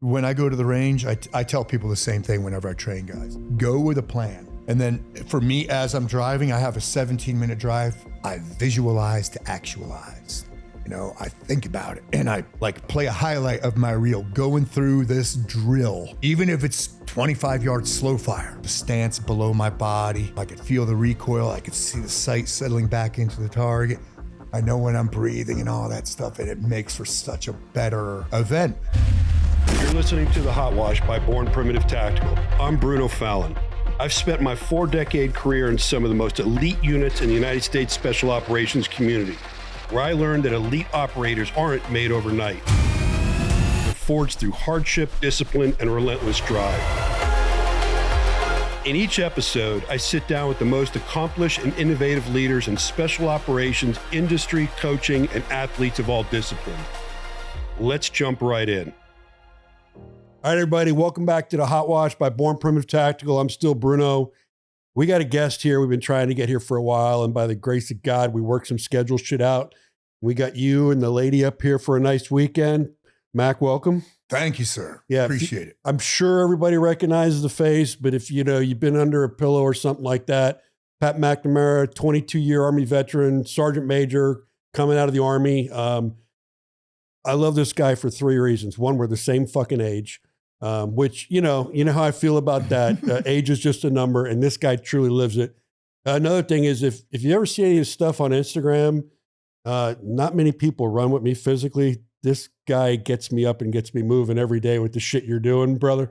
When I go to the range, I tell people the same thing whenever I train guys. Go with a plan. And then for me, as I'm driving, I have a 17-minute drive. I visualize to actualize. You know, I think about it and I like play a highlight of my reel going through this drill. Even if it's 25 yards slow fire, the stance below my body, I could feel the recoil. I could see the sight settling back into the target. I know when I'm breathing and all that stuff, and it makes for such a better event. You're listening to The Hot Wash by Born Primitive Tactical. I'm Bruno Fallon. I've spent my 4-decade career in some of the most elite units in the United States Special Operations community, where I learned that elite operators aren't made overnight. They're forged through hardship, discipline, and relentless drive. In each episode, I sit down with the most accomplished and innovative leaders in special operations, industry, coaching, and athletes of all disciplines. Let's jump right in. All right, everybody, welcome back to The Hot Wash by Born Primitive Tactical. I'm still Bruno. We got a guest here. We've been trying to get here for a while, and by the grace of God, we worked some schedule shit out. We got you and the lady up here for a nice weekend. Mac, welcome. Thank you, sir. Yeah, appreciate it. I'm sure everybody recognizes the face, but if you've been under a pillow or something like that, Pat McNamara, 22-year Army veteran, Sergeant Major, coming out of the Army. I love this guy for 3 reasons. One, we're the same fucking age. Which, you know how I feel about that. Age is just a number, and this guy truly lives it. Another thing is if you ever see any of his stuff on Instagram, not many people run with me physically. This guy gets me up and gets me moving every day with the shit you're doing, brother.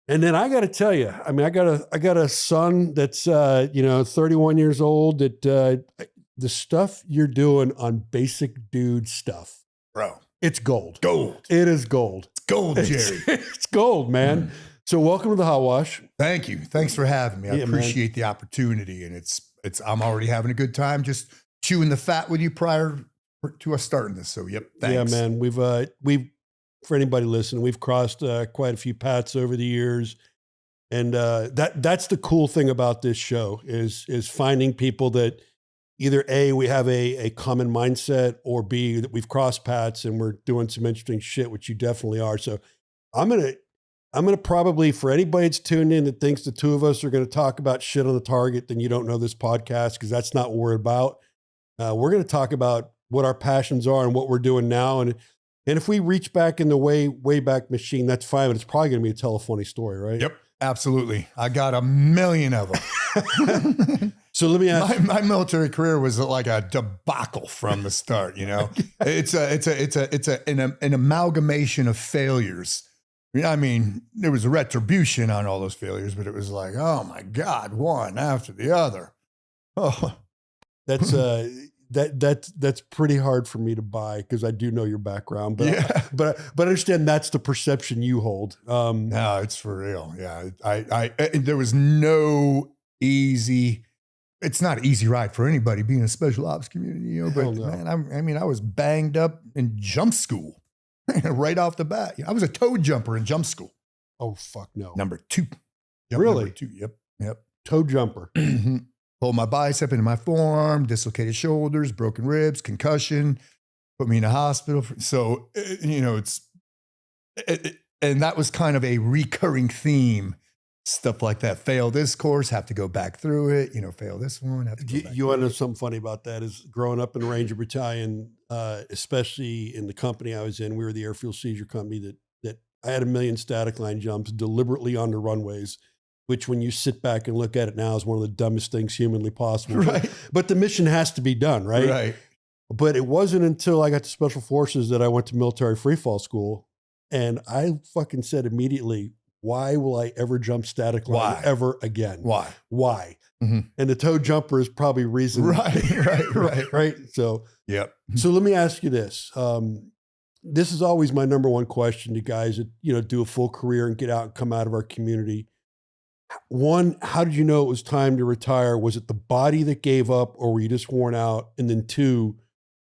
And then I got to tell you, I mean, I got a son that's, 31 years old that, the stuff you're doing on basic dude stuff, Bro. It's gold. Gold. It is gold. Gold, Jerry. It's gold, man. So welcome to The Hot Wash. Thank you. Thanks for having me. I appreciate the opportunity, and I'm already having a good time just chewing the fat with you prior to us starting this. So, yep. Thanks. Yeah, man. We've for anybody listening, we've crossed quite a few paths over the years, and that's the cool thing about this show is finding people that either A, we have a common mindset, or B, that we've crossed paths and we're doing some interesting shit, which you definitely are. So I'm gonna probably, for anybody that's tuned in that thinks the two of us are gonna talk about shit on the target, then you don't know this podcast, because that's not what we're about. We're gonna talk about what our passions are and what we're doing now. And if we reach back in the way back machine, that's fine, but it's probably gonna be a telephony story, right? Yep. Absolutely. I got a million of them. So let me ask my military career was like a debacle from the start. It's an amalgamation of failures. I mean, there was a retribution on all those failures, but it was like, oh my God, one after the other. Oh, that's that's pretty hard for me to buy, because I do know your background, but yeah. but I understand that's the perception you hold. No, it's for real. Yeah, I there was no easy. It's not an easy ride for anybody being in a special ops community, but no. man, I was banged up in jump school right off the bat. I was a toe jumper in jump school. Oh, fuck no. Number 2. Really? Number 2. Yep. Toe jumper. Pulled my bicep into my forearm, dislocated shoulders, broken ribs, concussion, put me in a hospital. So, and that was kind of a recurring theme. Stuff like that. Fail this course, have to go back through it. Fail this one, have to go back. You want to know something funny about that is growing up in the Ranger Battalion, especially in the company I was in, we were the airfield seizure company that I had 1 million static line jumps deliberately on the runways, which when you sit back and look at it now is one of the dumbest things humanly possible. Right. But the mission has to be done, right? Right. But it wasn't until I got to Special Forces that I went to military freefall school, and I fucking said immediately, why will I ever jump static line ever again? Why? Mm-hmm. And the toe jumper is probably reason. Right. So, yep. So let me ask you this. This is always my number one question to guys that, do a full career and get out and come out of our community. One, how did you know it was time to retire? Was it the body that gave up, or were you just worn out? And then 2,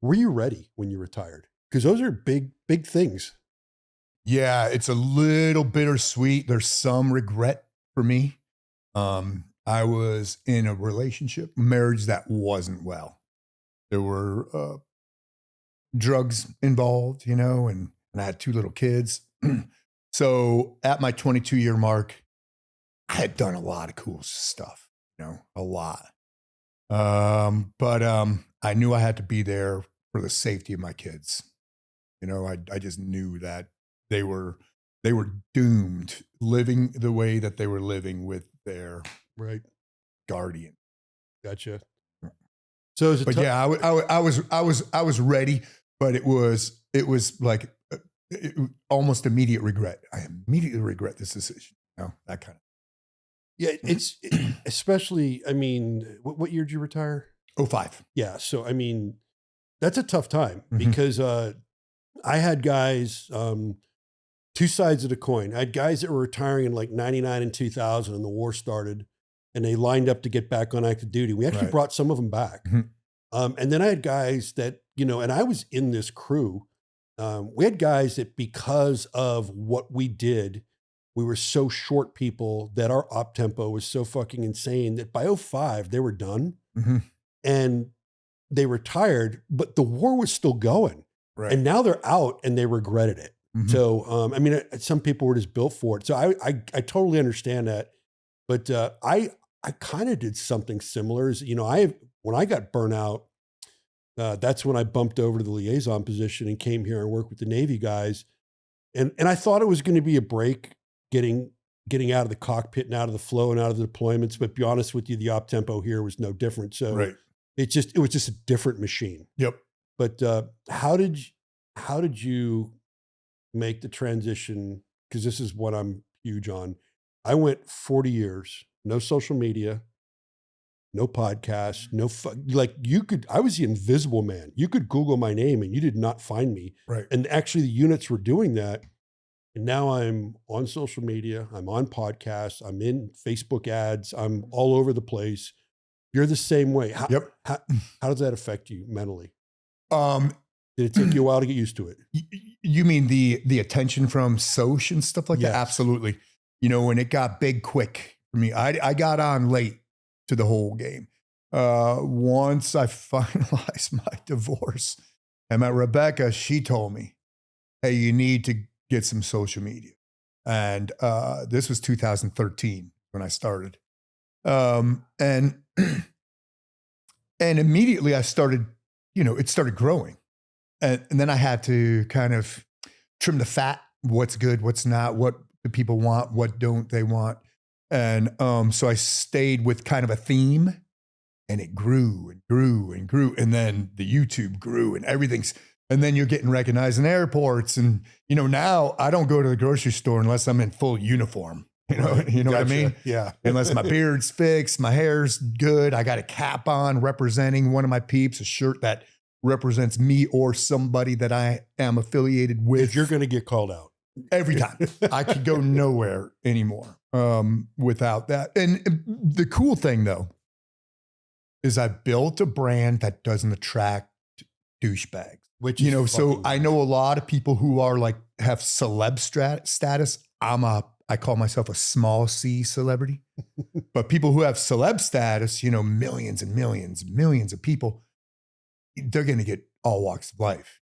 were you ready when you retired? Because those are big, big things. Yeah, it's a little bittersweet. There's some regret for me. I was in a marriage that wasn't well. There were drugs involved, and I had 2 little kids. So at my 22-year mark, I had done a lot of cool stuff, a lot. But I knew I had to be there for the safety of my kids. I just knew that they were doomed living the way that they were living with their Right. guardian. Gotcha. So is it? But yeah, I was ready, but it was like almost immediate regret. I immediately regret this decision. That kind of. Yeah, it's especially. I mean, what year did you retire? 2005. Yeah, so I mean, that's a tough time because I had guys, two sides of the coin. I had guys that were retiring in like 99 and 2000 and the war started and they lined up to get back on active duty. We actually brought some of them back. And then I had guys that, and I was in this crew. We had guys that because of what we did, we were so short people that our op tempo was so fucking insane that by 2005, they were done and they retired, but the war was still going. Right. And now they're out and they regretted it. So, I mean, some people were just built for it. So I totally understand that. But I kind of did something similar. When I got burnt out, that's when I bumped over to the liaison position and came here and worked with the Navy guys. And I thought it was going to be a break getting out of the cockpit and out of the flow and out of the deployments. But to be honest with you, the op tempo here was no different. So it was just a different machine. Yep. But how did you make the transition? Because this is what I'm huge on. I went 40 years, no social media, no podcast, I was the invisible man. You could Google my name and you did not find me. Right. And actually the units were doing that. And now I'm on social media. I'm on podcasts. I'm in Facebook ads. I'm all over the place. You're the same way. How does that affect you mentally? Did it take you a while to get used to it? You mean the attention from Soch and stuff like that? Absolutely. When it got big quick for me, I got on late to the whole game. Once I finalized my divorce, and my Rebecca, she told me, hey, you need to get some social media. And this was 2013 when I started. And immediately I started, it started growing. And then I had to kind of trim the fat, what's good, what's not, what do people want, what don't they want. And so I stayed with kind of a theme and it grew and grew and grew. And then the YouTube grew and and then you're getting recognized in airports. And, now I don't go to the grocery store unless I'm in full uniform. You know what I mean? Yeah. Unless my beard's fixed, my hair's good. I got a cap on representing one of my peeps, a shirt that represents me or somebody that I am affiliated with. You're going to get called out every time. I could go nowhere anymore without that. And the cool thing though, is I built a brand that doesn't attract douchebags. Which so I know a lot of people who are have celeb status. I call myself a small C celebrity, but people who have celeb status, millions and millions and millions of people, they're going to get all walks of life.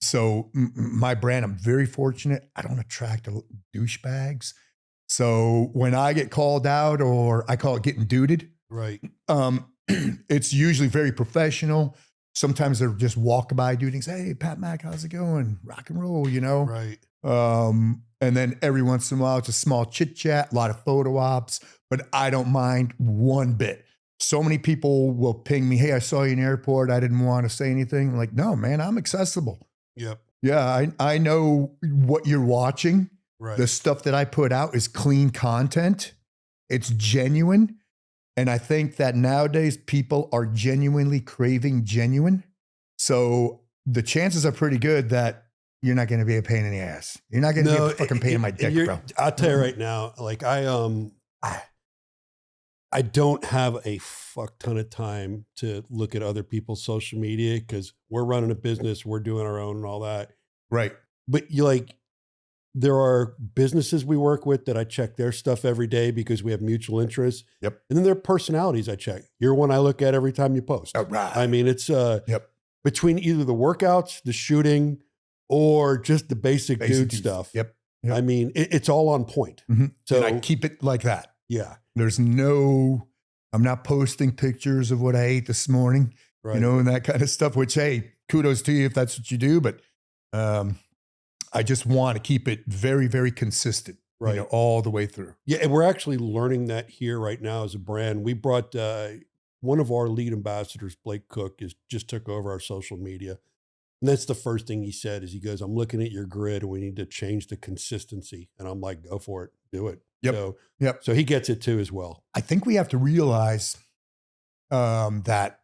So my brand, I'm very fortunate. I don't attract douchebags. So when I get called out, or I call it getting duded, right? It's usually very professional. Sometimes they're just walk-by dudings. Hey, Pat Mac, how's it going? Rock and roll, Right. And then every once in a while, it's a small chit chat, a lot of photo ops, but I don't mind one bit. So many people will ping me, hey, I saw you in the airport. I didn't want to say anything. I'm like, no, man, I'm accessible. Yep. Yeah, I know what you're watching. Right. The stuff that I put out is clean content. It's genuine. And I think that nowadays people are genuinely craving genuine. So the chances are pretty good that you're not going to be a pain in the ass. You're not going to be a fucking pain in my dick, bro. I'll tell you right now, I don't have a fuck ton of time to look at other people's social media because we're running a business, we're doing our own and all that. Right. But there are businesses we work with that I check their stuff every day because we have mutual interests. Yep. And then there are personalities I check. You're one I look at every time you post. Oh, right. I mean, it's between either the workouts, the shooting, or just the basic dude stuff. Yep. Yep. I mean, it's all on point. So and I keep it like that. Yeah. I'm not posting pictures of what I ate this morning, Right. and that kind of stuff, which, hey, kudos to you if that's what you do. But I just want to keep it very, very consistent, right, all the way through. Yeah. And we're actually learning that here right now as a brand. We brought one of our lead ambassadors, Blake Cook, just took over our social media. And that's the first thing he said is he goes, I'm looking at your grid and we need to change the consistency. And I'm like, go for it. Do it. Yep. So he gets it too as well. I think we have to realize that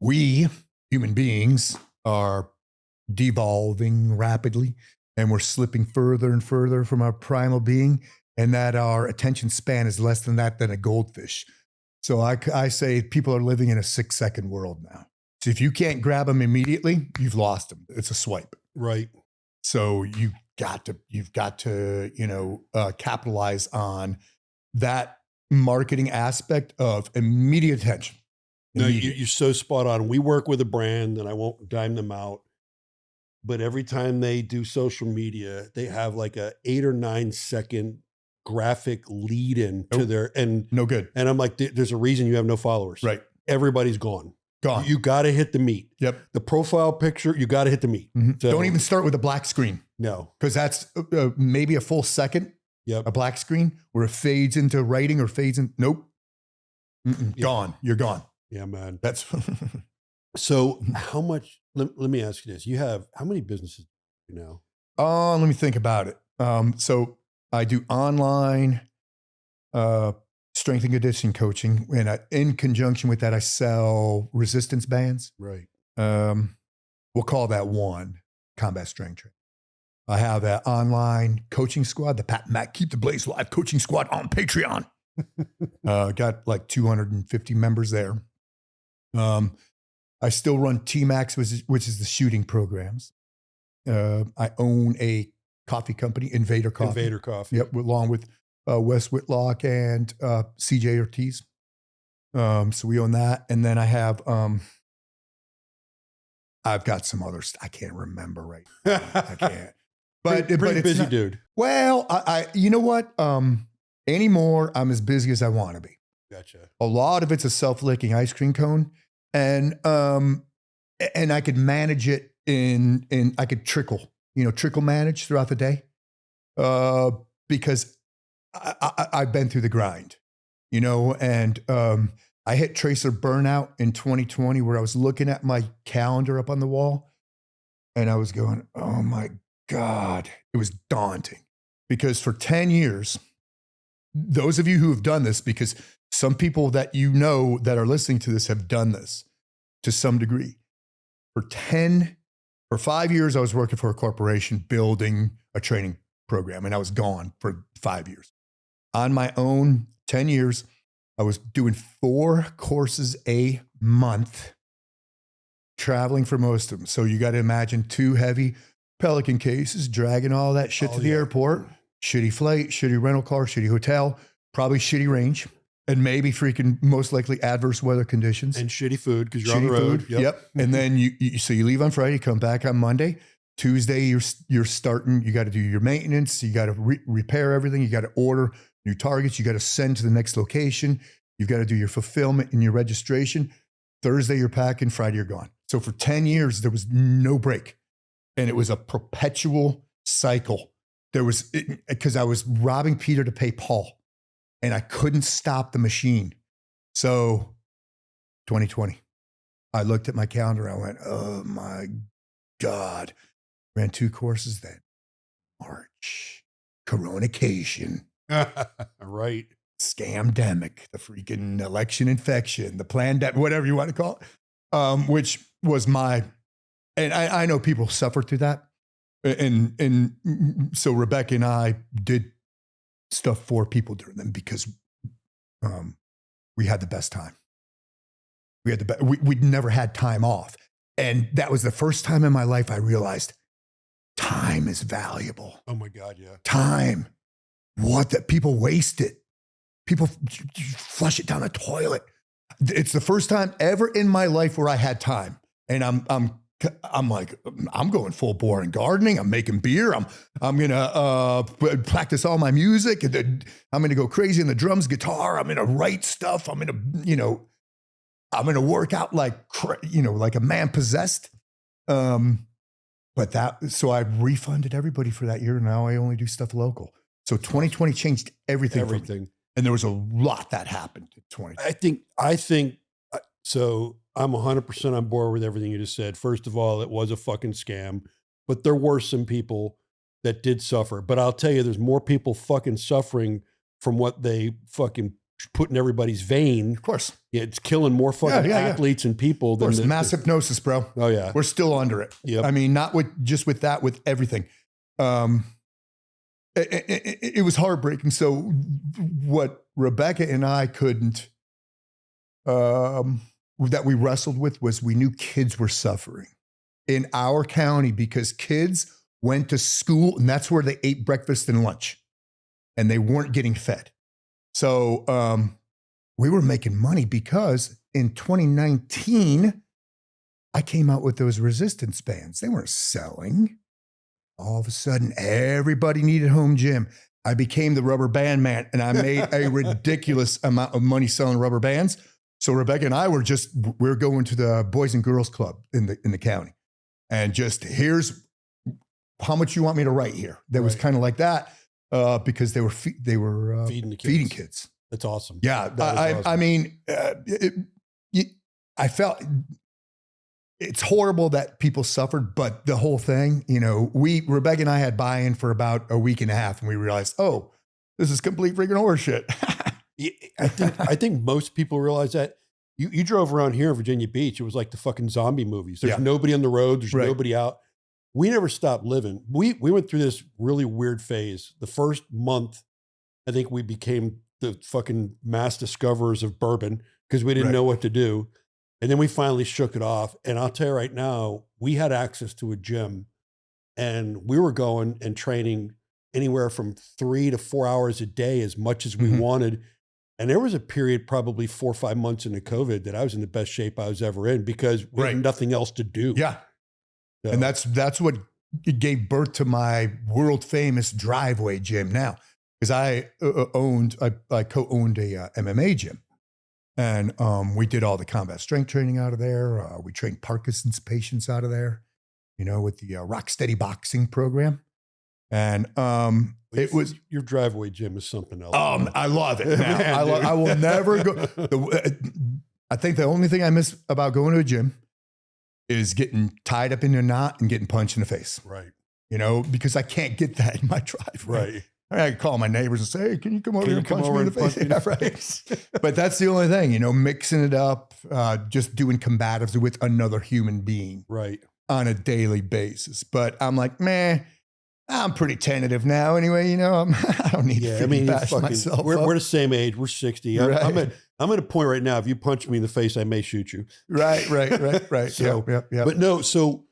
we human beings are devolving rapidly and we're slipping further and further from our primal being, and that our attention span is less than a goldfish. So I say people are living in a 6-second world now. So if you can't grab them immediately, you've lost them. It's a swipe. Right. So you've got to, capitalize on that marketing aspect of immediate attention. No, you're so spot on. We work with a brand, and I won't dime them out, but every time they do social media, they have like a 8 or 9 second graphic lead in to their, and no good. And I'm like, there's a reason you have no followers. Right. Everybody's gone. You got to hit the meat. Yep. The profile picture, you got to hit the meat. So, don't even start with a black screen. No. Because that's maybe a full second. Yep. A black screen where it fades into writing or fades in. Nope. Gone. You're gone. Yeah, man. That's so how much, let me ask you this. How many businesses do you know? Let me think about it. So I do online strength and conditioning coaching. And in conjunction with that, I sell resistance bands. Right. We'll call that one combat strength training. I have an online coaching squad, the Pat Mac Keep the Blaze Live coaching squad on Patreon. Got like 250 members there. I still run T-Max, which is the shooting programs. I own a coffee company, Invader Coffee. Invader Coffee. Yep, along with Wes Whitlock and CJ Ortiz. So we own that. And then I have, I've got some others. I can't remember right now. I can't. But pretty it's busy not, dude. Well, I you know what? Anymore, I'm as busy as I want to be. Gotcha. A lot of it's a self-licking ice cream cone. And I could manage it in I could trickle manage throughout the day. Because I've been through the grind, and I hit tracer burnout in 2020 where I was looking at my calendar up on the wall and I was going, oh my God, it was daunting because for 10 years, those of you who have done this, because some people that that are listening to this have done this to some degree. For 5 years, I was working for a corporation building a training program and I was gone for 5 years. On my own, 10 years, I was doing 4 courses a month, traveling for most of them. So you got to imagine 2 heavy Pelican cases, dragging all that shit to the airport, shitty flight, shitty rental car, shitty hotel, probably shitty range, and maybe freaking most likely adverse weather conditions. And shitty food because you're on the road. Yep. And then you leave on Friday, come back on Monday. Tuesday, you're starting, you got to do your maintenance. You got to repair everything. You got to order new targets. You got to send to the next location. You've got to do your fulfillment and your registration. Thursday, you're packing. Friday, you're gone. So for 10 years, there was no break. And it was a perpetual cycle. Because I was robbing Peter to pay Paul and I couldn't stop the machine. So 2020, I looked at my calendar. I went, oh my God. Ran 2 courses then. March, Coronication. Right. Scamdemic, the freaking election infection, the pandemic, whatever you want to call it, which was and I know people suffer through that. And so Rebecca and I did stuff for people during them because we had the best time. We'd never had time off. And that was the first time in my life I realized time is valuable. Oh my God, yeah. Time. That people waste it. People flush it down the toilet. It's the first time ever in my life where I had time. And I'm I'm like, I'm going full bore in gardening. I'm making beer. I'm gonna practice all my music. I'm gonna go crazy in the drums, guitar. I'm gonna write stuff. I'm gonna work out like like a man possessed. So I refunded everybody for that year. And now I only do stuff local. So 2020 changed everything. For me. And there was a lot that happened in 2020. I think so. I'm 100% on board with everything you just said. First of all, it was a fucking scam, but there were some people that did suffer. But I'll tell you, there's more people fucking suffering from what they fucking put in everybody's vein. Of course. It's killing more fucking athletes and people. Of course, mass hypnosis, bro. Oh yeah. We're still under it. Yep. I mean, not with that, with everything. It was heartbreaking. So what Rebecca and I couldn't, that we wrestled with was we knew kids were suffering in our county because kids went to school and that's where they ate breakfast and lunch and they weren't getting fed. So we were making money because in 2019, I came out with those resistance bands. They weren't selling. All of a sudden, everybody needed home gym. I became the rubber band man and I made a ridiculous amount of money selling rubber bands. So Rebecca and I we're going to the Boys and Girls Club in the county and just here's how much you want me to write here. That was kind of like that because they were feeding kids. That's awesome. Yeah. Awesome. I mean, I felt it's horrible that people suffered, but the whole thing, Rebecca and I had buy-in for about a week and a half and we realized, oh, this is complete freaking horseshit. I think most people realize that. You drove around here in Virginia Beach. It was like the fucking zombie movies. There's nobody on the road. There's nobody out. We never stopped living. We went through this really weird phase. The first month, I think we became the fucking mass discoverers of bourbon because we didn't know what to do. And then we finally shook it off. And I'll tell you right now, we had access to a gym and we were going and training anywhere from 3 to 4 hours a day as much as we wanted. And there was a period, probably 4 or 5 months into COVID, that I was in the best shape I was ever in because we had nothing else to do. Yeah. So. And that's what gave birth to my world famous driveway gym now. Because I co-owned a MMA gym. And we did all the combat strength training out of there. We trained Parkinson's patients out of there, with the Rock Steady boxing program. And it was your driveway gym is something else. I love it. Now. I will never go. I think the only thing I miss about going to a gym is getting tied up in a knot and getting punched in the face. Right. Because I can't get that in my driveway. Right. I could call my neighbors and say, hey, can you come over here and punch me in the face? But that's the only thing, mixing it up, just doing combatives with another human being. Right. On a daily basis. But I'm like, man, I'm pretty tentative now anyway, I don't need to bash myself we're the same age. We're 60. Right. I'm at a point right now, if you punch me in the face, I may shoot you. Right. So, yep. But no, so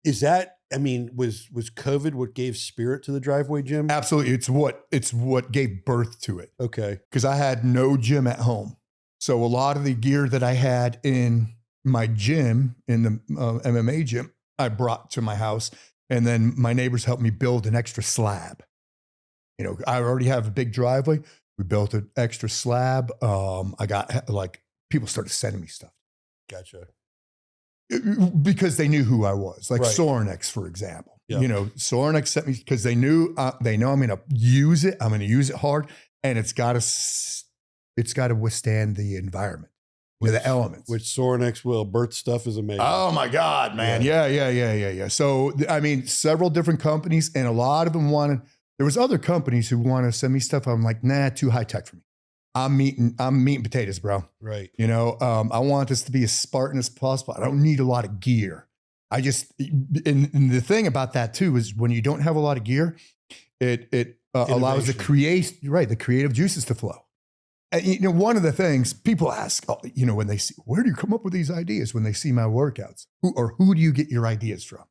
is that, was COVID what gave spirit to the driveway gym? Absolutely. It's what gave birth to it. Okay. Because I had no gym at home. So a lot of the gear that I had in my gym, in the MMA gym, I brought to my house. And then my neighbors helped me build an extra slab. I already have a big driveway. We built an extra slab. I got people started sending me stuff. Gotcha. Because they knew who I was, like Right. Sorinex, for example. Yep. Sorinex sent me because they know I'm going to use it. I'm going to use it hard, and it's got to withstand the environment, the elements. Which Sorinex will. Bert stuff is amazing. Oh my God, man! Yeah. So several different companies, and a lot of them wanted. There was other companies who wanted to send me stuff. I'm like, nah, too high tech for me. I'm meat and potatoes, bro. Right. I want this to be as Spartan as possible. I don't need a lot of gear. And the thing about that too is when you don't have a lot of gear, it allows the creative juices to flow. And, one of the things people ask, when they see, where do you come up with these ideas? When they see my workouts, who do you get your ideas from?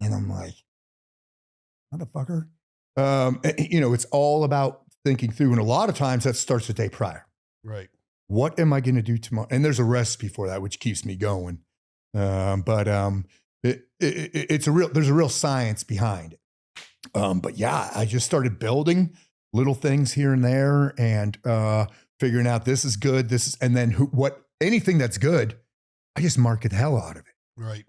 And I'm like, motherfucker. It's all about thinking through. And a lot of times that starts the day prior. Right. What am I going to do tomorrow? And there's a recipe for that, which keeps me going. It's there's a real science behind it. But yeah, I just started building little things here and there and figuring out this is good, and then anything that's good, I just market the hell out of it. Right.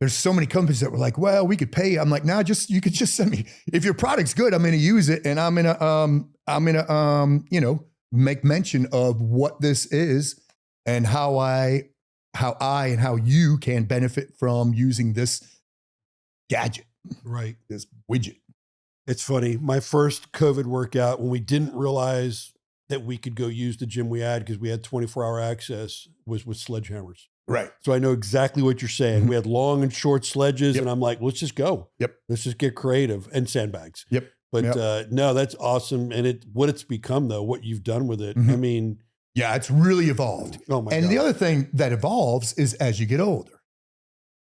There's so many companies that were like, well, we could pay you. I'm like, nah, you could just send me. If your product's good, I'm going to use it. And I'm going to, make mention of what this is and how I and how you can benefit from using this gadget. Right. This widget. It's funny. My first COVID workout, when we didn't realize that we could go use the gym we had because we had 24-hour access, was with sledgehammers. Right. So I know exactly what you're saying. Mm-hmm. We had long and short sledges, Yep. and I'm like, let's just go. Yep. Let's just get creative, and sandbags. Yep. But no, that's awesome. And what it's become, though, what you've done with it. Mm-hmm. I mean. Yeah, it's really evolved. Oh, my God. And the other thing that evolves is as you get older.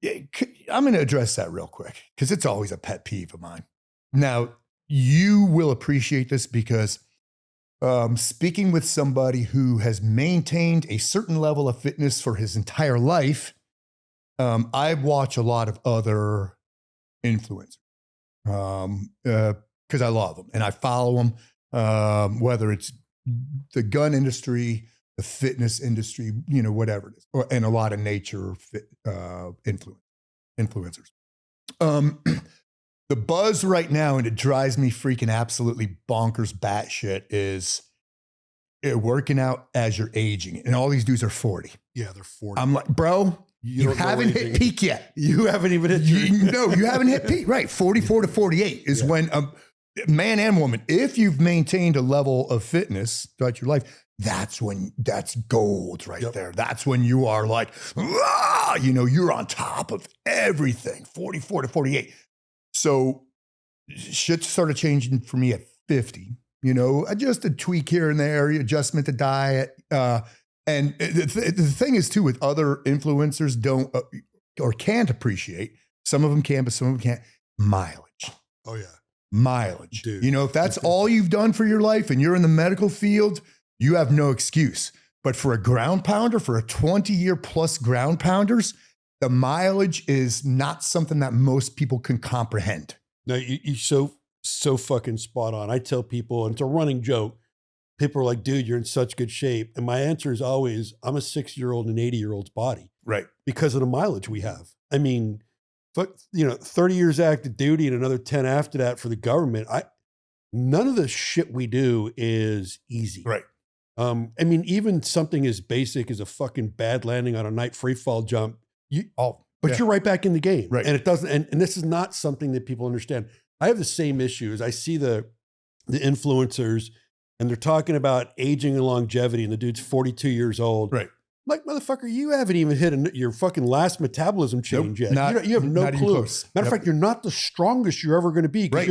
I'm going to address that real quick because it's always a pet peeve of mine. Now, you will appreciate this because speaking with somebody who has maintained a certain level of fitness for his entire life, I watch a lot of other influencers because I love them and I follow them, whether it's the gun industry, the fitness industry, whatever it is, and a lot of nature influencers. The buzz right now, and it drives me freaking absolutely bonkers batshit, is working out as you're aging. And all these dudes are 40. Yeah, they're 40. I'm like, bro, you haven't hit peak yet. You haven't even hit No, you haven't hit peak. Right. 44 to 48 is when man and woman, if you've maintained a level of fitness throughout your life, that's gold right there. That's when you are like, you're on top of everything, 44 to 48. So shit started changing for me at 50, just a tweak here and there, adjustment to diet. And the thing is too, with other influencers don't or can't appreciate, some of them can, but some of them can't, mileage. Oh yeah. Mileage. Dude. If that's all you've done for your life and you're in the medical field, you have no excuse. But for a ground pounder, for a 20-year plus ground pounders, the mileage is not something that most people can comprehend. No, you're so fucking spot on. I tell people, and it's a running joke, people are like, dude, you're in such good shape. And my answer is always, I'm a 6-year-old in an 80-year-old's body. Right. Because of the mileage we have. I mean, 30 years active duty and another 10 after that for the government. None of the shit we do is easy. Right. I mean, even something as basic as a fucking bad landing on a night free fall jump, you're right back in the game. Right. And it doesn't, and this is not something that people understand. I have the same issues. I see the influencers and they're talking about aging and longevity, and the dude's 42 years old. Right. Like, motherfucker, you haven't even hit your fucking last metabolism change yet. You have no clue. Matter of fact, you're not the strongest you're ever going to be. Right.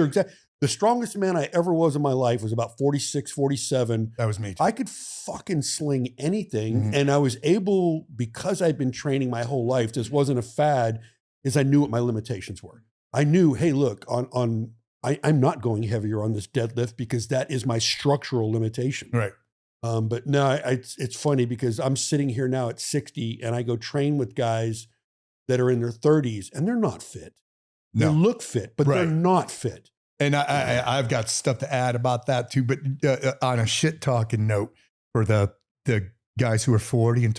The strongest man I ever was in my life was about 46, 47. That was me too. I could fucking sling anything. Mm-hmm. And I was able, because I'd been training my whole life, this wasn't a fad, is I knew what my limitations were. I knew, hey, look, I'm not going heavier on this deadlift because that is my structural limitation. Right. But no, it's funny because I'm sitting here now at 60 and I go train with guys that are in their 30s and they're not fit. No. They look fit, but they're not fit. And I've got stuff to add about that too. But on a shit talking note for the guys who are 40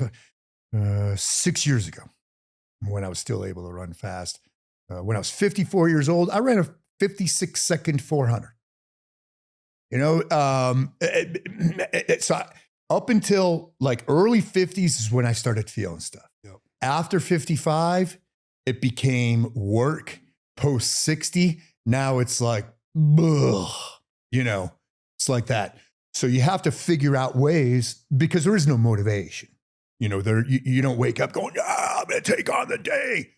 and 6 years ago, when I was still able to run fast, when I was 54 years old, I ran a 56-second 400. So up until like early 50s is when I started feeling stuff. Yep. After 55, it became work. Post 60, now it's like, ugh, it's like that. So you have to figure out ways because there is no motivation. You don't wake up going, I'm going to take on the day.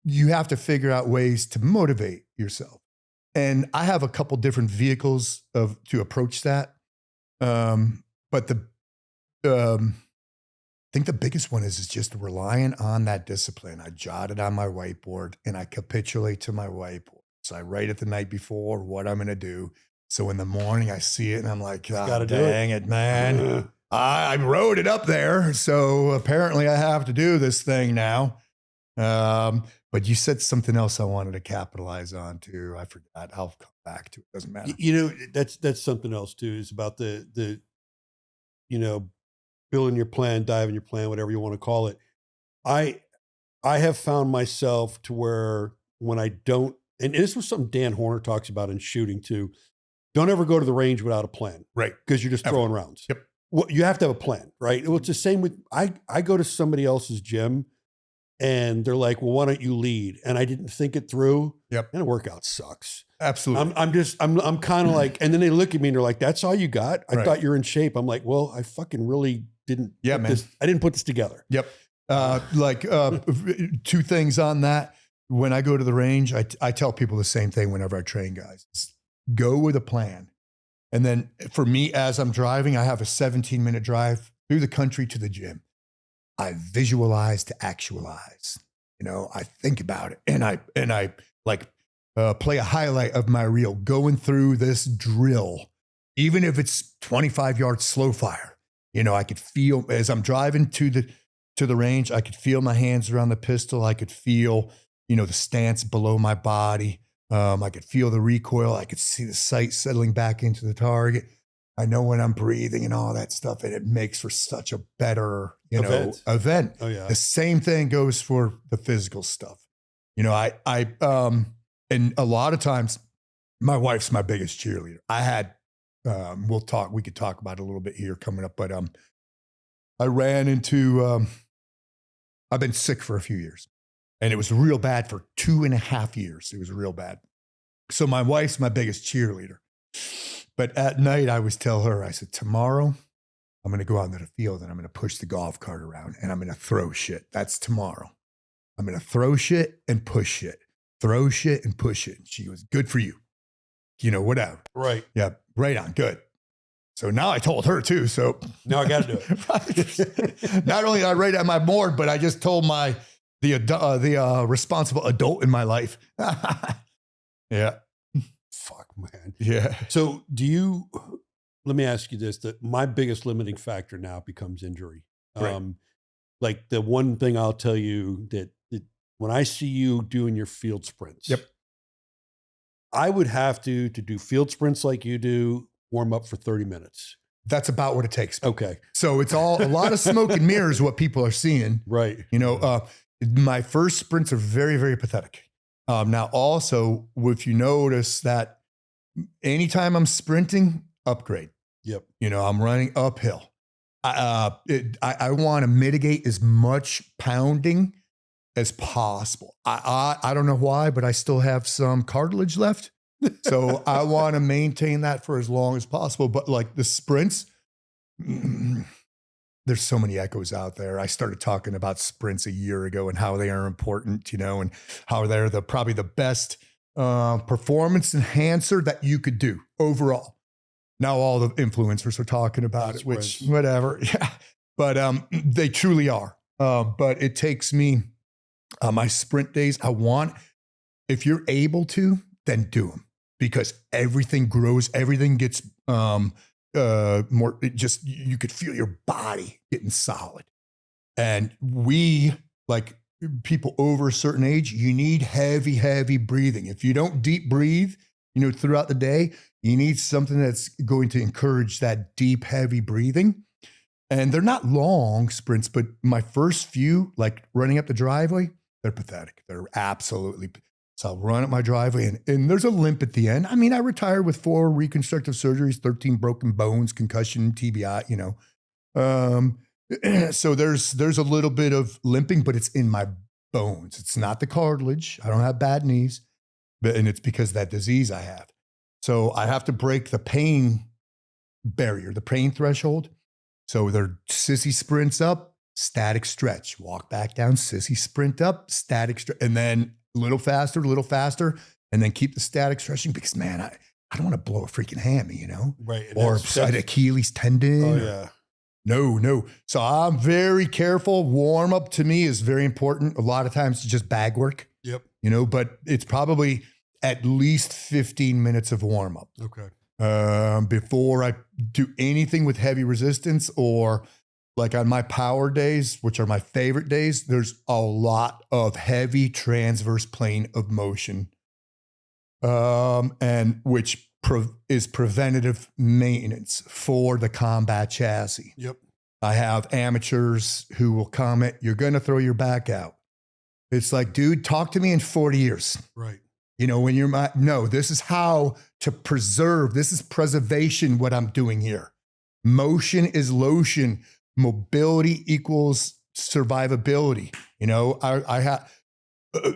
You have to figure out ways to motivate yourself. And I have a couple different vehicles to approach that. But I think the biggest one is just relying on that discipline. I jot it on my whiteboard and I capitulate to my whiteboard. So I write it the night before what I'm going to do. So in the morning I see it and I'm like, oh, dang it, man. I wrote it up there. So apparently I have to do this thing now. But you said something else I wanted to capitalize on too. I forgot. I'll come back to it. Doesn't matter. You know, that's something else too, is about the, you know, building your plan, diving your plan, whatever you want to call it. I have found myself to where when I don't, and this was something Dan Horner talks about in shooting too, don't ever go to the range without a plan. Right. Because you're just throwing rounds. Yep. Well, you have to have a plan, right? Well, it's the same with, I go to somebody else's gym and they're like, well, why don't you lead? And I didn't think it through. Yep. And a workout sucks. Absolutely. I'm kind of like, and then they look at me and they're like, that's all you got? I Right. thought you're in shape. I'm like, well, I fucking really didn't. Yeah, man. I didn't put this together. Yep. Two things on that. When I go to the range, I tell people the same thing whenever I train guys. Go with a plan. And then for me, as I'm driving, I have a 17-minute drive through the country to the gym. I visualize to actualize. You know, I think about it, and I play a highlight of my reel going through this drill, even if it's 25 yards slow fire. You know, I could feel as I'm driving to the range, I could feel my hands around the pistol. I could feel, you know, the stance below my body. I could feel the recoil. I could see the sight settling back into the target. I know when I'm breathing and all that stuff, and it makes for such a better, event. Oh yeah. The same thing goes for the physical stuff. You know, and a lot of times my wife's my biggest cheerleader. I had, we could talk about it a little bit here coming up, but, I ran into, I've been sick for a few years. And it was real bad for 2.5 years. It was real bad. So my wife's my biggest cheerleader. But at night, I always tell her, I said, tomorrow, I'm going to go out into the field and I'm going to push the golf cart around and I'm going to throw shit. That's tomorrow. I'm going to throw shit and push shit. Throw shit and push it. And she goes, good for you. You know, whatever. Right. Yeah, right on. Good. So now I told her too. So now I got to do it. Not only did I write on my board, but I just told the responsible adult in my life. Yeah. Fuck, man. Yeah. So let me ask you this, that my biggest limiting factor now becomes injury. Right. Like the one thing I'll tell you that when I see you doing your field sprints, yep, I would have to do field sprints like you do, warm up for 30 minutes. That's about what it takes. Okay. So it's all a lot of smoke and mirrors, what people are seeing. Right. You know, my first sprints are very, very pathetic. Now also, if you notice that anytime I'm sprinting, upgrade. Yep. You know, I'm running uphill. I want to mitigate as much pounding as possible. I don't know why, but I still have some cartilage left. So I want to maintain that for as long as possible. But like the sprints, there's so many echoes out there. I started talking about sprints a year ago and how they are important, you know, and how they're probably the best performance enhancer that you could do overall. Now all the influencers are talking about it, which whatever. Yeah. But they truly are. But it takes me my sprint days. If you're able to, then do them, because everything grows, everything gets more, you could feel your body getting solid. And we, like people over a certain age, you need heavy, heavy breathing. If you don't deep breathe, you know, throughout the day, you need something that's going to encourage that deep, heavy breathing. And they're not long sprints, but my first few, like running up the driveway, they're pathetic. They're absolutely. So I'll run up my driveway and there's a limp at the end. I mean, I retired with 4 reconstructive surgeries, 13 broken bones, concussion, TBI, you know. So there's a little bit of limping, but it's in my bones. It's not the cartilage. I don't have bad knees, and it's because of that disease I have. So I have to break the pain barrier, the pain threshold. So they're sissy sprints up, static stretch, walk back down, sissy sprint up, static stretch, and then a little faster, and then keep the static stretching, because man, I don't want to blow a freaking hammy, you know? Right. Or an Achilles tendon. Oh yeah. No. So I'm very careful. Warm up to me is very important. A lot of times it's just bag work. Yep. You know, but it's probably at least 15 minutes of warm up. Okay. before I do anything with heavy resistance, or like on my power days, which are my favorite days, there's a lot of heavy transverse plane of motion, and which is preventative maintenance for the combat chassis. Yep. I have amateurs who will comment, "You're going to throw your back out." It's like, dude, talk to me in 40 years. Right. You know, when you're no, this is how to preserve. This is preservation, what I'm doing here. Motion is lotion. Mobility equals survivability. You know, I have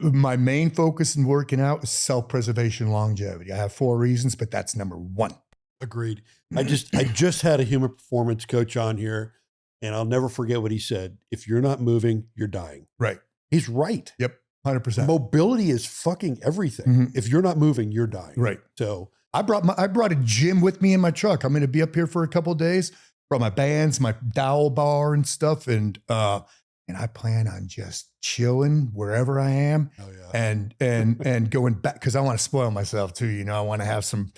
my main focus in working out is self-preservation, longevity. I have 4 reasons, but that's number 1. Agreed. I just had a human performance coach on here, and I'll never forget what he said. If you're not moving, you're dying. Right. He's right. Yep. 100%. Mobility is fucking everything. Mm-hmm. If you're not moving, you're dying. Right. So I brought a gym with me in my truck. I'm going to be up here for a couple of days. Brought my bands, my dowel bar and stuff, and I plan on just chilling wherever I am. Oh, yeah. and going back, because I want to spoil myself too. You know, I want to have some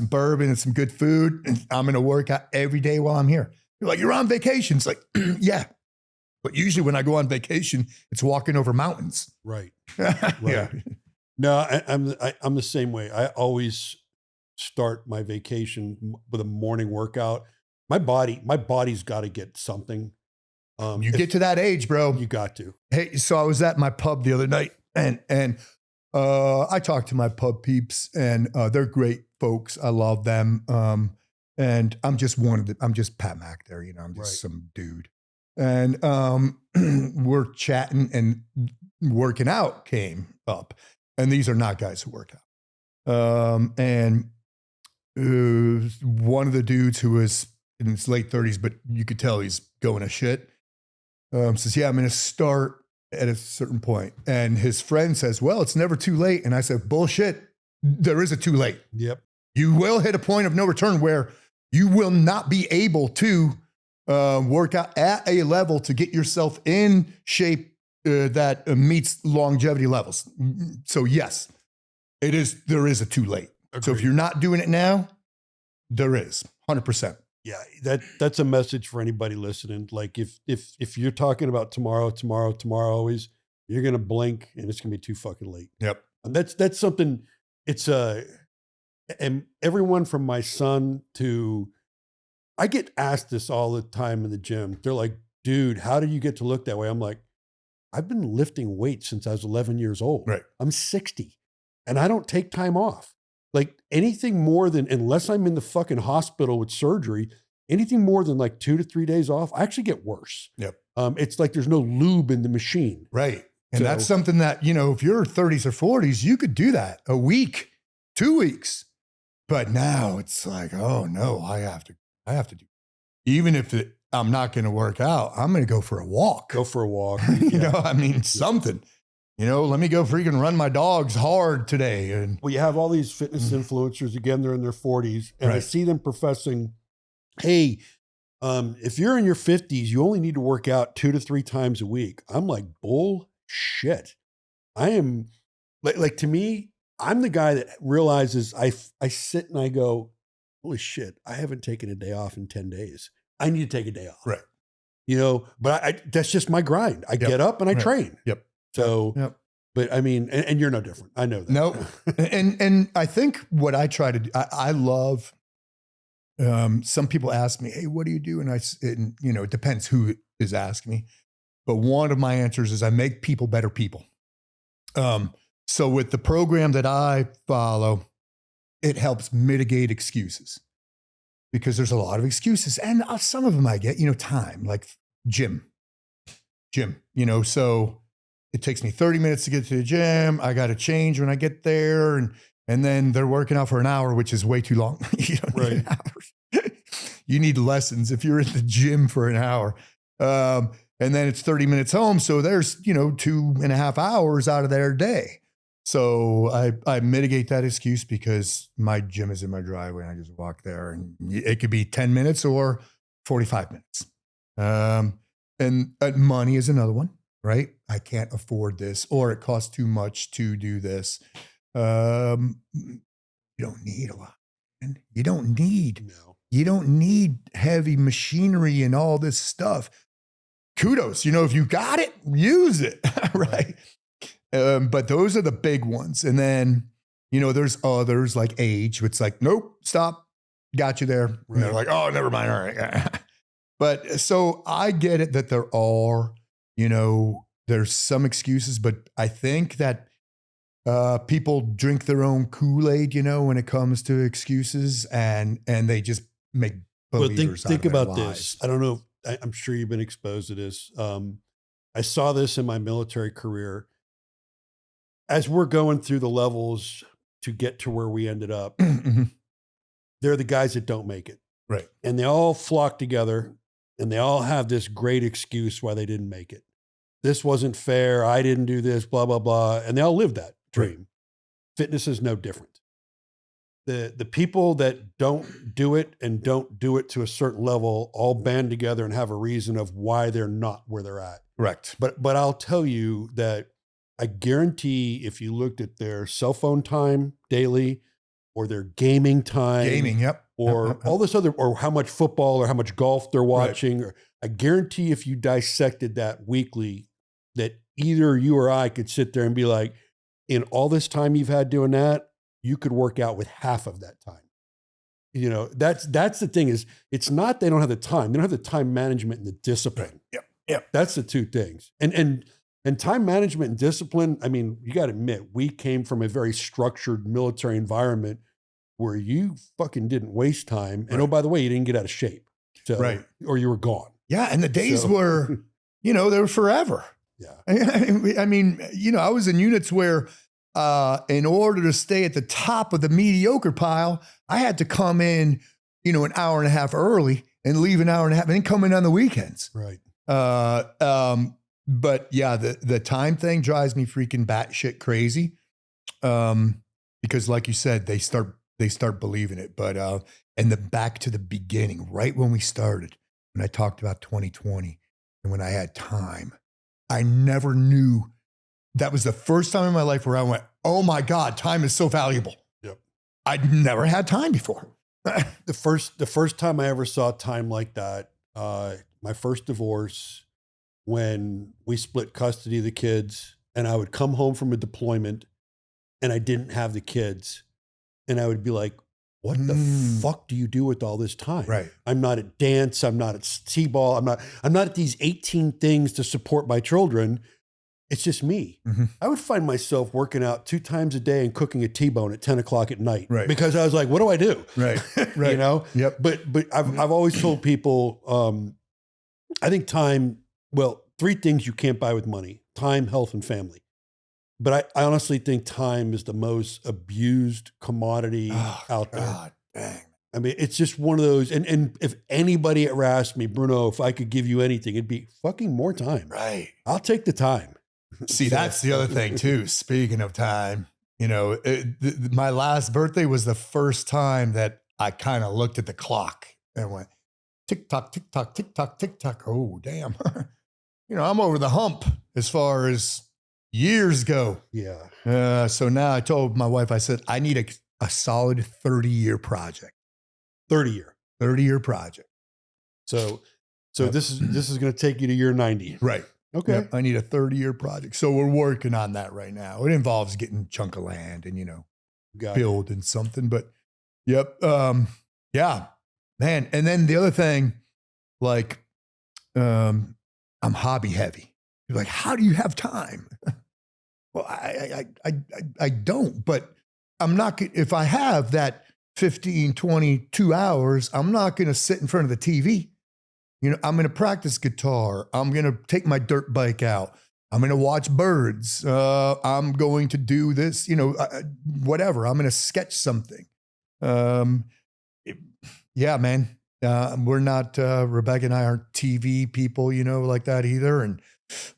bourbon and some good food, and I'm going to work out every day while I'm here. You're like, you're on vacation. It's like, yeah. But usually when I go on vacation, it's walking over mountains. Right. Right. Yeah. No, I'm the same way. I always start my vacation with a morning workout. My body's got to get something. You get to that age, bro. You got to. Hey, so I was at my pub the other night, and I talked to my pub peeps, and they're great folks. I love them. And I'm just Pat Mac there, you know. I'm just some dude. And we're chatting, and working out came up. And these are not guys who work out. And one of the dudes who was in his late 30s, but you could tell he's going to shit, says, yeah, I'm going to start at a certain point. And his friend says, well, it's never too late. And I said, bullshit. There is a too late. Yep. You will hit a point of no return where you will not be able to work out at a level to get yourself in shape that meets longevity levels. So yes, there is a too late. Agreed. So if you're not doing it now, there is 100%. Yeah, that's a message for anybody listening. Like if you're talking about tomorrow always, you're gonna blink and it's gonna be too fucking late. Yep. And that's something. It's and everyone from my son to, I get asked this all the time in the gym. They're like, dude, how did you get to look that way? I'm like, I've been lifting weights since I was 11 years old. Right. I'm 60 and I don't take time off. Like anything more than, unless I'm in the fucking hospital with surgery, anything more than like 2 to 3 days off, I actually get worse. Yep. It's like there's no lube in the machine. Right. And that's something that, you know, if you're 30s or 40s, you could do that a week, 2 weeks. But now it's like, oh no, I have to do, even if I'm not going to work out, I'm going to go for a walk. Go for a walk. You know, I mean, something. You know, let me go freaking run my dogs hard today. And well, you have all these fitness influencers, again, they're in their 40s, and I see them professing, hey, if you're in your 50s, you only need to work out 2 to 3 times a week. I'm like, bullshit. I am, like to me, I'm the guy that realizes I sit and I go, holy shit, I haven't taken a day off in 10 days. I need to take a day off. Right. You know, but that's just my grind. I get up and I train. Yep. So, but I mean, and you're no different. I know that. No. and I think what I try to do, I love, some people ask me, hey, what do you do? And you know, it depends who is asking me. But one of my answers is I make people better people. So with the program that I follow, it helps mitigate excuses, because there's a lot of excuses, and some of them I get, you know, time, like gym, you know, so it takes me 30 minutes to get to the gym. I got to change when I get there. And then they're working out for an hour, which is way too long. You don't need hours. You need lessons if you're in the gym for an hour. And then it's 30 minutes home. So there's, you know, 2.5 hours out of their day. So I mitigate that excuse because my gym is in my driveway and I just walk there, and it could be 10 minutes or 45 minutes. And money is another one, right? I can't afford this, or it costs too much to do this. You don't need a lot. And you don't need No. you don't need heavy machinery and all this stuff. Kudos, if you got it, use it, right? But those are the big ones. And then, there's others like age. It's like, nope, stop, got you there. Right. And they're like, oh, never mind. All right. But so I get it that there are, there's some excuses, but I think that people drink their own Kool-Aid, when it comes to excuses, and they just make believers think out of about their lives. this. I don't know. I'm sure you've been exposed to this. I saw this in my military career. As we're going through the levels to get to where we ended up, they're the guys that don't make it. Right. And they all flock together and they all have this great excuse why they didn't make it. This wasn't fair. I didn't do this, blah, blah, blah. And they all live that dream. Right. Fitness is no different. The people that don't do it and don't do it to a certain level all band together and have a reason of why they're not where they're at. Correct. But I'll tell you that I guarantee if you looked at their cell phone time daily or their gaming time, yep, or all this other, or how much football or how much golf they're watching, right. Or I guarantee if you dissected that weekly, that either you or I could sit there and be like, in all this time you've had doing that, you could work out with half of that time. That's the thing is, it's not they don't have the time. They don't have the time management and the discipline. Right. Yep. That's the two things. And time management and discipline, I mean, you got to admit, we came from a very structured military environment where you fucking didn't waste time. And right. Oh, by the way, you didn't get out of shape. So, right. Or you were gone. Yeah. And the days were, they were forever. Yeah. I mean, I was in units where, in order to stay at the top of the mediocre pile, I had to come in, an hour and a half early and leave an hour and a half and then come in on the weekends. Right. But yeah, the time thing drives me freaking batshit crazy. Because like you said, they start believing it. But, and back to the beginning, right when we started, when I talked about 2020 and when I had time, I never knew. That was the first time in my life where I went, oh my God, time is so valuable. Yep. I'd never had time before. The first time I ever saw time like that, my first divorce, when we split custody of the kids and I would come home from a deployment and I didn't have the kids and I would be like, what the fuck do you do with all this time? Right. I'm not at dance. I'm not at t-ball. I'm not at these 18 things to support my children. It's just me. Mm-hmm. I would find myself working out 2 times a day and cooking a T-bone at 10 o'clock at night. Right. Because I was like, what do I do? Right. Right. Yep. But I've always told people, I think time, 3 things you can't buy with money: time, health, and family. But I honestly think time is the most abused commodity out there. God, dang. I mean, it's just one of those. And if anybody ever asked me, Bruno, if I could give you anything, it'd be fucking more time. Right. I'll take the time. See, that's the other thing too. Speaking of time, my last birthday was the first time that I kind of looked at the clock and went, tick tock, tick tock, tick tock, tick tock. Oh, damn. I'm over the hump as far as years go. Yeah. So now I told my wife, I said, I need a solid 30-year project. 30-year project. So yep. This is going to take you to year 90. Right. Okay. Yep, I need a 30-year project. So we're working on that right now. It involves getting a chunk of land and, building something. But yep. Yeah, man. And then the other thing, like, I'm hobby heavy. You're like, how do you have time? Well, I don't, but I'm not, if I have that 15, 22 hours, I'm not going to sit in front of the TV. I'm going to practice guitar. I'm going to take my dirt bike out. I'm going to watch birds. I'm going to do this, whatever. I'm going to sketch something. Yeah, man. We're not, Rebecca and I aren't TV people, like that either. And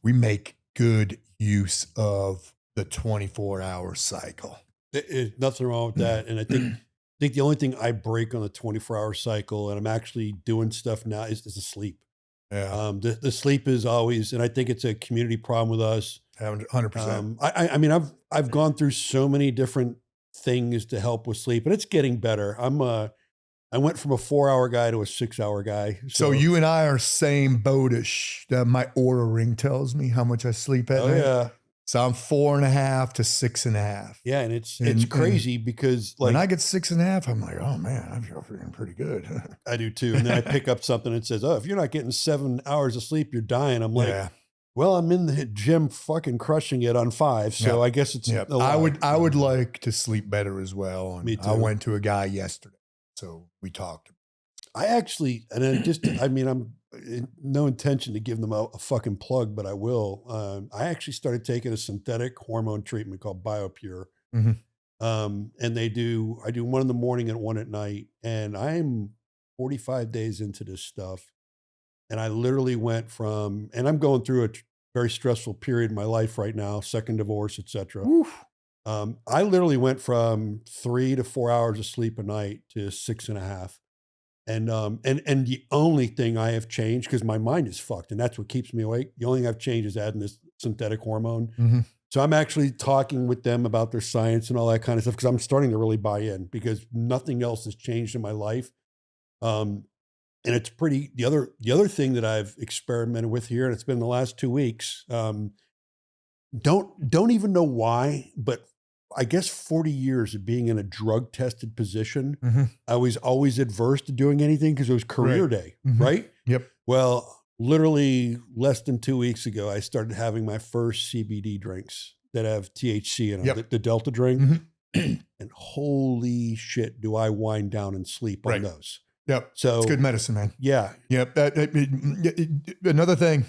we make good use of the 24-hour cycle. There's nothing wrong with that. And I think the only thing I break on the 24-hour cycle, and I'm actually doing stuff now, is the sleep. Yeah. The sleep is always, and I think it's a community problem with us. 100%. I mean, I've gone through so many different things to help with sleep, and it's getting better. I went from a 4-hour guy to a 6-hour guy. So you and I are same boatish. My Oura ring tells me how much I sleep at night. Yeah. So I'm 4.5 to 6.5. Yeah, and it's crazy because like when I get 6.5, I'm like, oh man, I feel feeling pretty good. I do too. And then I pick up something and says, oh, if you're not getting 7 hours of sleep, you're dying. I'm like, well, I'm in the gym fucking crushing it on 5. So I guess it's I would like to sleep better as well. And me too. I went to a guy yesterday, so we talked. I actually, and I just, I mean, I'm no intention to give them a fucking plug, but I will. I actually started taking a synthetic hormone treatment called BioPure. Mm-hmm. And I do one in the morning and one at night. And I'm 45 days into this stuff. And I literally went from, and I'm going through a very stressful period in my life right now, second divorce, etc. I literally went from 3 to 4 hours of sleep a night to 6.5. And the only thing I have changed, because my mind is fucked and that's what keeps me awake. The only thing I've changed is adding this synthetic hormone. Mm-hmm. So I'm actually talking with them about their science and all that kind of stuff, because I'm starting to really buy in, because nothing else has changed in my life. And it's pretty, the other thing that I've experimented with here, and it's been the last 2 weeks, don't even know why, but I guess 40 years of being in a drug tested position, I was always adverse to doing anything because it was career day, right? Yep. Well, literally less than 2 weeks ago, I started having my first CBD drinks that have THC in them, the Delta drink. And holy shit, do I wind down and sleep on those. Yep. So it's good medicine, man. Yeah. Yep. Another thing,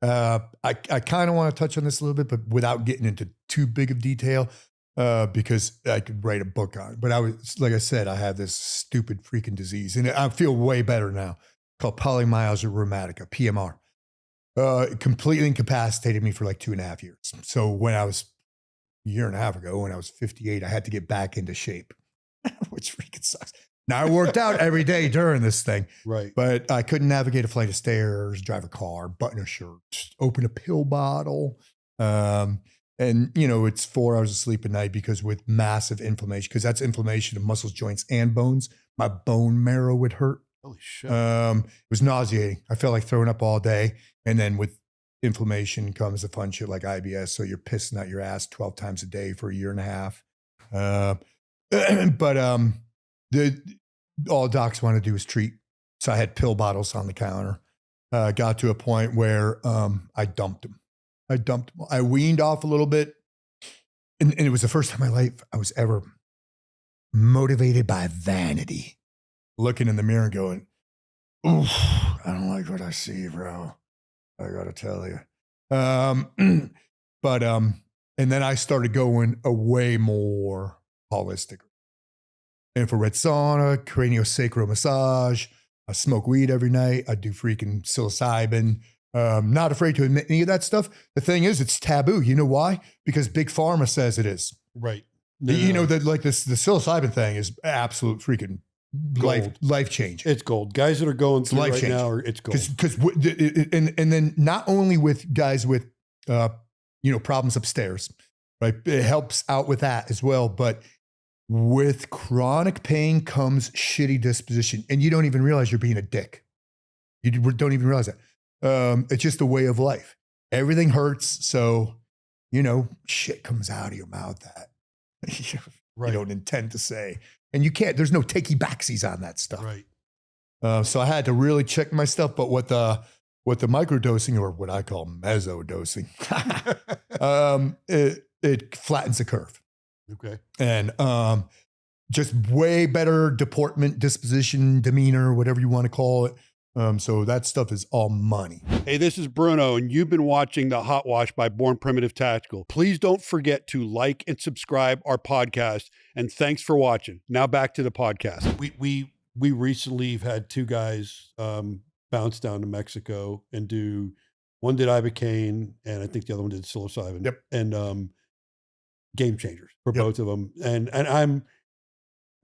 I kind of want to touch on this a little bit, but without getting into too big of detail, because I could write a book on it. But like I said, I have this stupid freaking disease, and I feel way better now, called polymyalgia rheumatica, PMR. It completely incapacitated me for like 2.5 years. So when I was a year and a half ago, when I was 58, I had to get back into shape, which freaking sucks. Now I worked out every day during this thing, right? But I couldn't navigate a flight of stairs, drive a car, button a shirt, open a pill bottle. And it's 4 hours of sleep a night, because with massive inflammation, because that's inflammation of muscles, joints, and bones, my bone marrow would hurt. Holy shit. It was nauseating. I felt like throwing up all day. And then with inflammation comes the fun shit like IBS. So you're pissing out your ass 12 times a day for a year and a half. All docs want to do is treat. So I had pill bottles on the counter. Got to a point where I dumped them. I weaned off a little bit. And it was the first time in my life I was ever motivated by vanity. Looking in the mirror and going, oof, I don't like what I see, bro. I got to tell you. And then I started going a way more holistic. Infrared sauna, craniosacral massage. I smoke weed every night. I do freaking psilocybin. Not afraid to admit any of that stuff. The thing is, it's taboo. You know why? Because Big Pharma says it is. Right. The psilocybin thing is absolute freaking life change. It's gold. Guys that are going through life right change. now, it's gold. And then not only with guys with problems upstairs, right? It helps out with that as well, but with chronic pain comes shitty disposition, and you don't even realize you're being a dick. You don't even realize that. It's just a way of life. Everything hurts, so shit comes out of your mouth that you don't intend to say, and you can't. There's no takey backsies on that stuff. Right. So I had to really check my stuff. But what the microdosing, or what I call meso-dosing, it flattens the curve. Okay. And just way better deportment, disposition, demeanor, whatever you want to call it. So that stuff is all money. Hey, this is Bruno, and you've been watching The Hot Wash by Born Primitive Tactical. Please don't forget to like and subscribe our podcast. And thanks for watching. Now back to the podcast. We recently have had 2 guys bounce down to Mexico and do. One did ibogaine, and I think the other one did psilocybin. Yep. And game changers for both of them. And I'm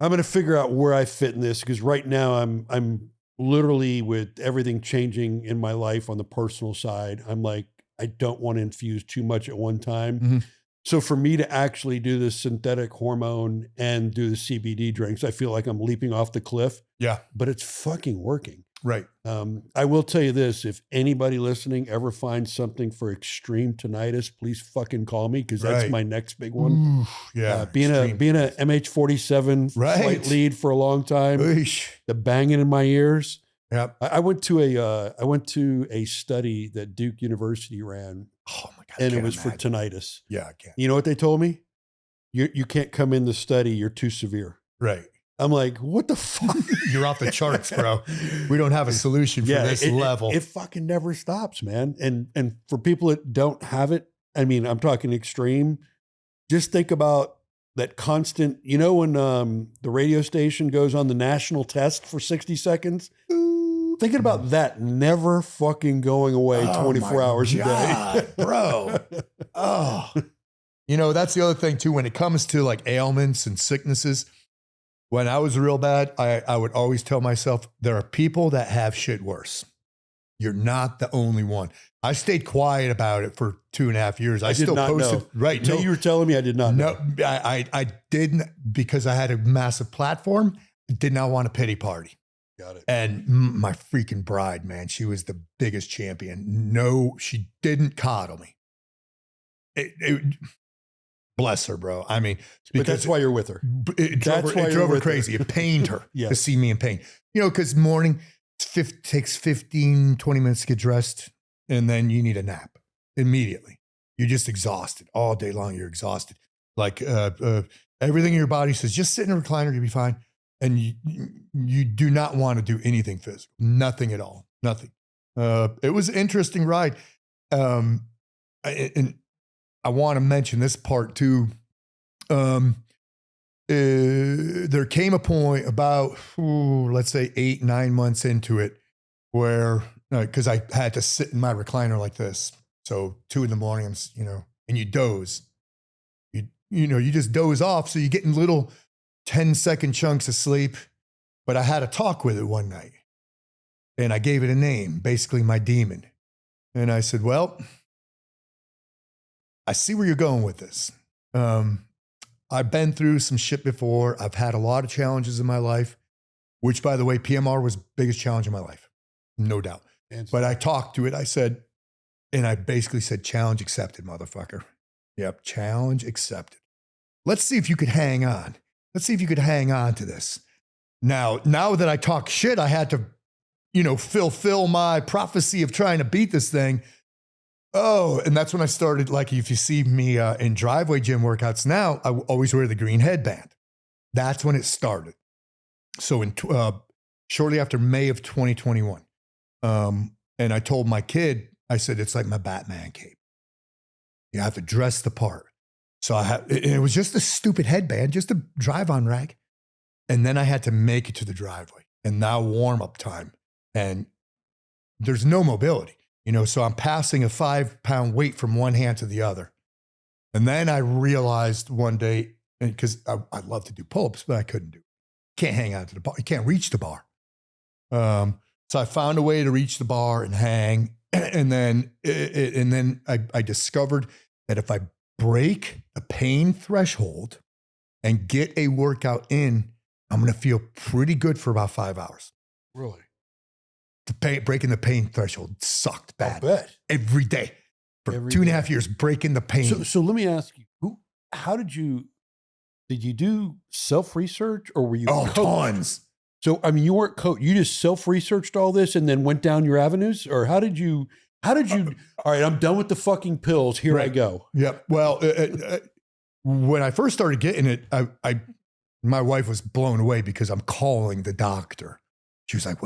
going to figure out where I fit in this, because right now I'm literally, with everything changing in my life on the personal side, I'm like, I don't want to infuse too much at one time. So for me to actually do the synthetic hormone and do the CBD drinks, I feel like I'm leaping off the cliff. Yeah. But it's fucking working. Right. I will tell you this, if anybody listening ever finds something for extreme tinnitus, please fucking call me, because that's my next big one. Oof, yeah. Being a MH47 flight lead for a long time, the banging in my ears. Yep. I went to a study that Duke University ran. Oh my God. And it was for tinnitus. Yeah, I can't. You know what they told me? You can't come in the study. You're too severe. Right. I'm like, what the fuck? You're off the charts, bro. We don't have a solution for this level. It fucking never stops, man. And for people that don't have it, I mean, I'm talking extreme. Just think about that constant, you know, when the radio station goes on the national test for 60 seconds, thinking about that never fucking going away 24 hours a day. Bro. Oh, you know, that's the other thing too. When it comes to like ailments and sicknesses, when I was real bad, I would always tell myself, there are people that have shit worse. You're not the only one. I stayed quiet about it for 2.5 years. I still posted. Know. Right. Until you were telling me, I did not know. No, I didn't, because I had a massive platform, did not want a pity party. Got it. And my freaking bride, man, she was the biggest champion. No, she didn't coddle me. Bless her, bro. I mean, but that's why you're with her. It drove her crazy. It pained her to see me in pain. You know, because morning takes 15, 20 minutes to get dressed, and then you need a nap immediately. You're just exhausted all day long. You're exhausted. Like everything in your body says, just sit in a recliner, you'll be fine. And you do not want to do anything physical. Nothing at all. Nothing. It was an interesting ride. And I want to mention this part too. There came a point about, let's say 8-9 months into it, where, because I had to sit in my recliner like this. So 2 a.m, and you doze. You just doze off. So you're getting little 10-second chunks of sleep. But I had a talk with it one night, and I gave it a name, basically my demon. And I said, well, I see where you're going with this. I've been through some shit before. I've had a lot of challenges in my life, which, by the way, PMR was the biggest challenge in my life, no doubt. But I talked to it. I said, and I basically said, challenge accepted, motherfucker. Yep, challenge accepted. Let's see if you could hang on. Let's see if you could hang on to this. Now that I talk shit, I had to, fulfill my prophecy of trying to beat this thing. Oh, and that's when I started, like, if you see me in driveway gym workouts now, I always wear the green headband. That's when it started. So shortly after May of 2021, and I told my kid, I said, it's like my Batman cape. You have to dress the part. So it was just a stupid headband, just a drive-on rag. And then I had to make it to the driveway, and now warm-up time. And there's no mobility. So I'm passing a 5-pound weight from one hand to the other. And then I realized one day, because I love to do pull-ups, but I couldn't do it. Can't hang out to the bar. You can't reach the bar. So I found a way to reach the bar and hang. And then I discovered that if I break the pain threshold and get a workout in, I'm going to feel pretty good for about 5 hours. Really? Breaking the pain threshold sucked bad. I bet. Every day for 2.5 years, breaking the pain. So let me ask you, how did you do self-research, or were you coached? Tons. So, I mean, you weren't coached. You just self-researched all this and then went down your avenues? Or how did you, all right, I'm done with the fucking pills. Here I go. Yep. Well, when I first started getting it, my wife was blown away because I'm calling the doctor. She was like,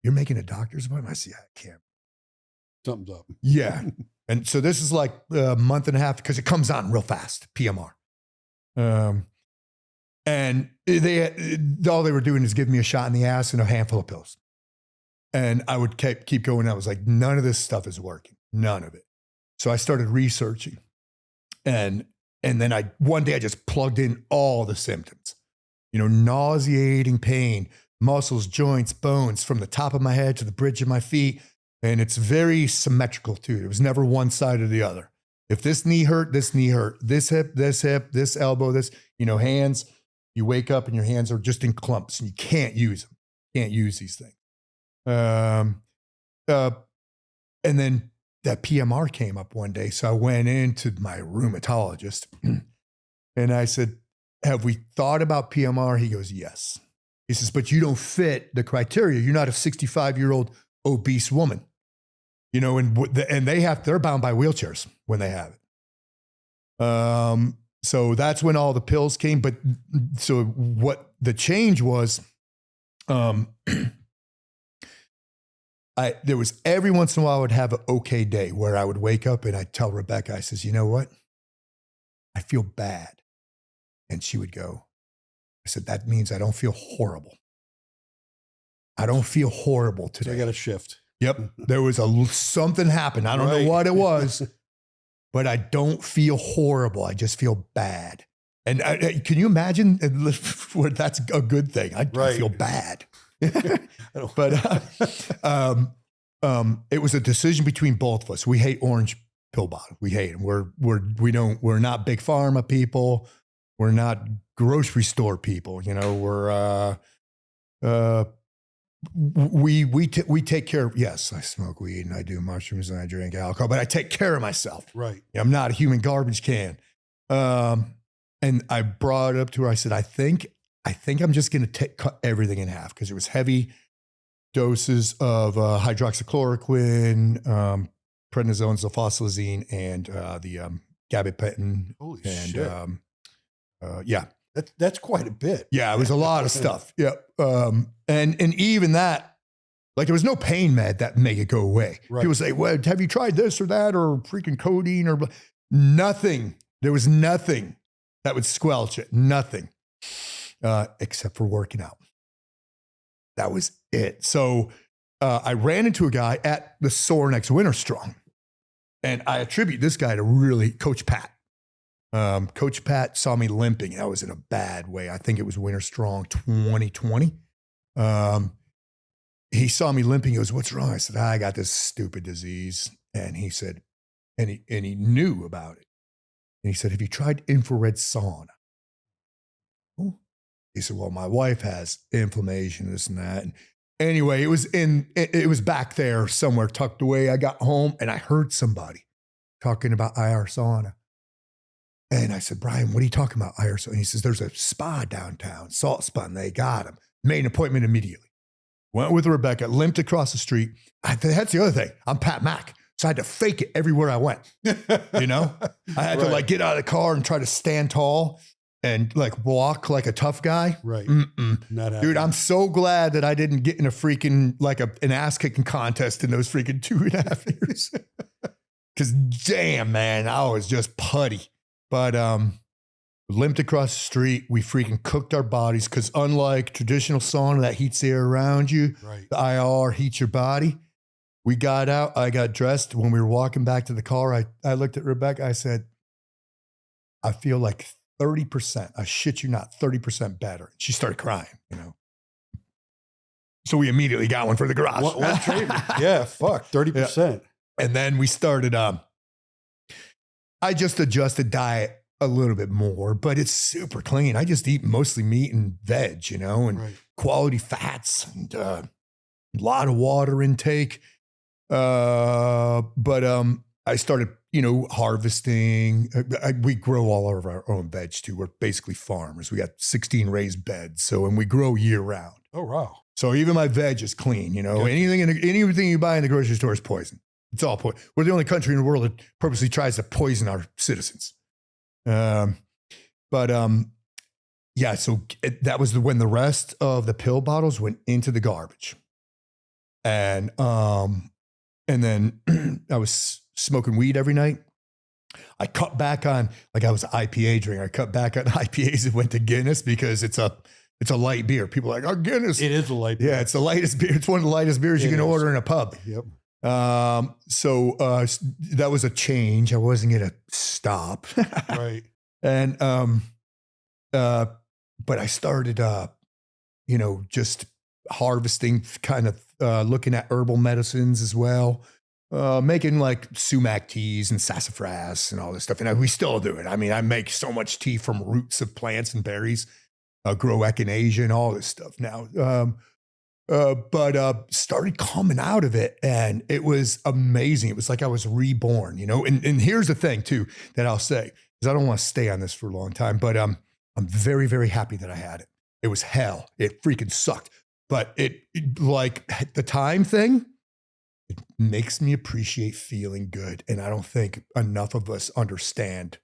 you're making a doctor's appointment? I said, I can't. Something's up. Yeah. And so this is like a month and a half, because it comes on real fast, PMR. And all they were doing is giving me a shot in the ass and a handful of pills. And I would keep going. I was like, none of this stuff is working. None of it. So I started researching. And then one day I just plugged in all the symptoms. Nauseating pain, muscles, joints, bones, from the top of my head to the bridge of my feet. And it's very symmetrical too. It was never one side or the other. If this knee hurt, this hip, this elbow, this, hands, you wake up and your hands are just in clumps and you can't use them. Can't use these things. And then that PMR came up one day. So I went into my rheumatologist and I said, have we thought about PMR? He goes, yes. He says, but you don't fit the criteria. You're not a 65-year-old obese woman, and they're bound by wheelchairs when they have it. So that's when all the pills came. But so what the change was, there was every once in a while I would have an okay day where I would wake up and I'd tell Rebecca, I says, you know what? I feel bad. And she would go, I said, that means I don't feel horrible. I don't feel horrible today. So I got a shift. Yep. There was something happened. I don't know what it was, but I don't feel horrible. I just feel bad. And can you imagine that's a good thing? I feel bad. But it was a decision between both of us. We hate orange pill bottles. We hate them. We're not big pharma people. We're not grocery store people. We take care of, yes, I smoke weed and I do mushrooms and I drink alcohol, but I take care of myself. Right. I'm not a human garbage can. And I brought it up to her. I said, I think I'm just going to cut everything in half because it was heavy doses of hydroxychloroquine, prednisone, sulfasalazine, and the gabapentin. Holy and, shit. Yeah. That's quite a bit. Yeah, it was a lot of stuff. Yeah. And even that, like there was no pain med that make it go away. Right. People say, well, have you tried this or that or freaking codeine or nothing. There was nothing that would squelch it. Nothing. Except for working out. That was it. So I ran into a guy at the Sorinex Winter Strong. And I attribute this guy to really Coach Pat. Coach Pat saw me limping. I was in a bad way. I think it was Winter Strong 2020. He saw me limping. He goes, what's wrong? I said, I got this stupid disease. And he said, and he knew about it. And he said, have you tried infrared sauna? Oh. He said, well, my wife has inflammation, this and that. And anyway, it was back there somewhere tucked away. I got home and I heard somebody talking about IR sauna. And I said, Brian, what are you talking about, IR sauna? And he says, there's a spa downtown, Salt Spa, and they got him. Made an appointment immediately. Went with Rebecca, limped across the street. That's the other thing. I'm Pat Mack. So I had to fake it everywhere I went. I had to get out of the car and try to stand tall and walk like a tough guy. Right. Dude, I'm so glad that I didn't get in a freaking, an ass kicking contest in those freaking 2.5 years. Cause damn, man, I was just putty. But limped across the street. We freaking cooked our bodies. Cause unlike traditional sauna that heats the air around you, right. The IR heats your body. We got out. I got dressed. When we were walking back to the car, I looked at Rebecca. I said, I feel like 30%, I shit you not, 30% better. She started crying, So we immediately got one for the garage. One treatment. Yeah, fuck, 30%. Yeah. And then we started, I just adjusted diet a little bit more, but it's super clean. I just eat mostly meat and veg, and right. Quality fats and a lot of water intake. But I started, harvesting. We grow all of our own veg too. We're basically farmers. We got 16 raised beds. And we grow year round. Oh, wow. So even my veg is clean, Gotcha. Anything you buy in the grocery store is poison. It's all poison. We're the only country in the world that purposely tries to poison our citizens. Yeah. So that was when the rest of the pill bottles went into the garbage. And then I was smoking weed every night. I cut back on, I was an IPA drinker. I cut back on IPAs and went to Guinness because it's a light beer. People are like, oh, Guinness. It is a light beer. Yeah, it's the lightest beer. It's one of the lightest beers you can order in a pub. Yep. So that was a change. I wasn't going to stop. Right. And, but I started, just harvesting, kind of looking at herbal medicines as well. making like sumac teas and sassafras and all this stuff. And we still do it. I mean, I make so much tea from roots of plants and berries, grow echinacea and all this stuff now. But started coming out of it, and it was amazing. It was like I was reborn, you know. And here's the thing too that I'll say, because I don't want to stay on this for a long time, but I'm very, very happy that I had it. It was hell. It freaking sucked. But it like the time thing, it makes me appreciate feeling good. And I don't think enough of us understand,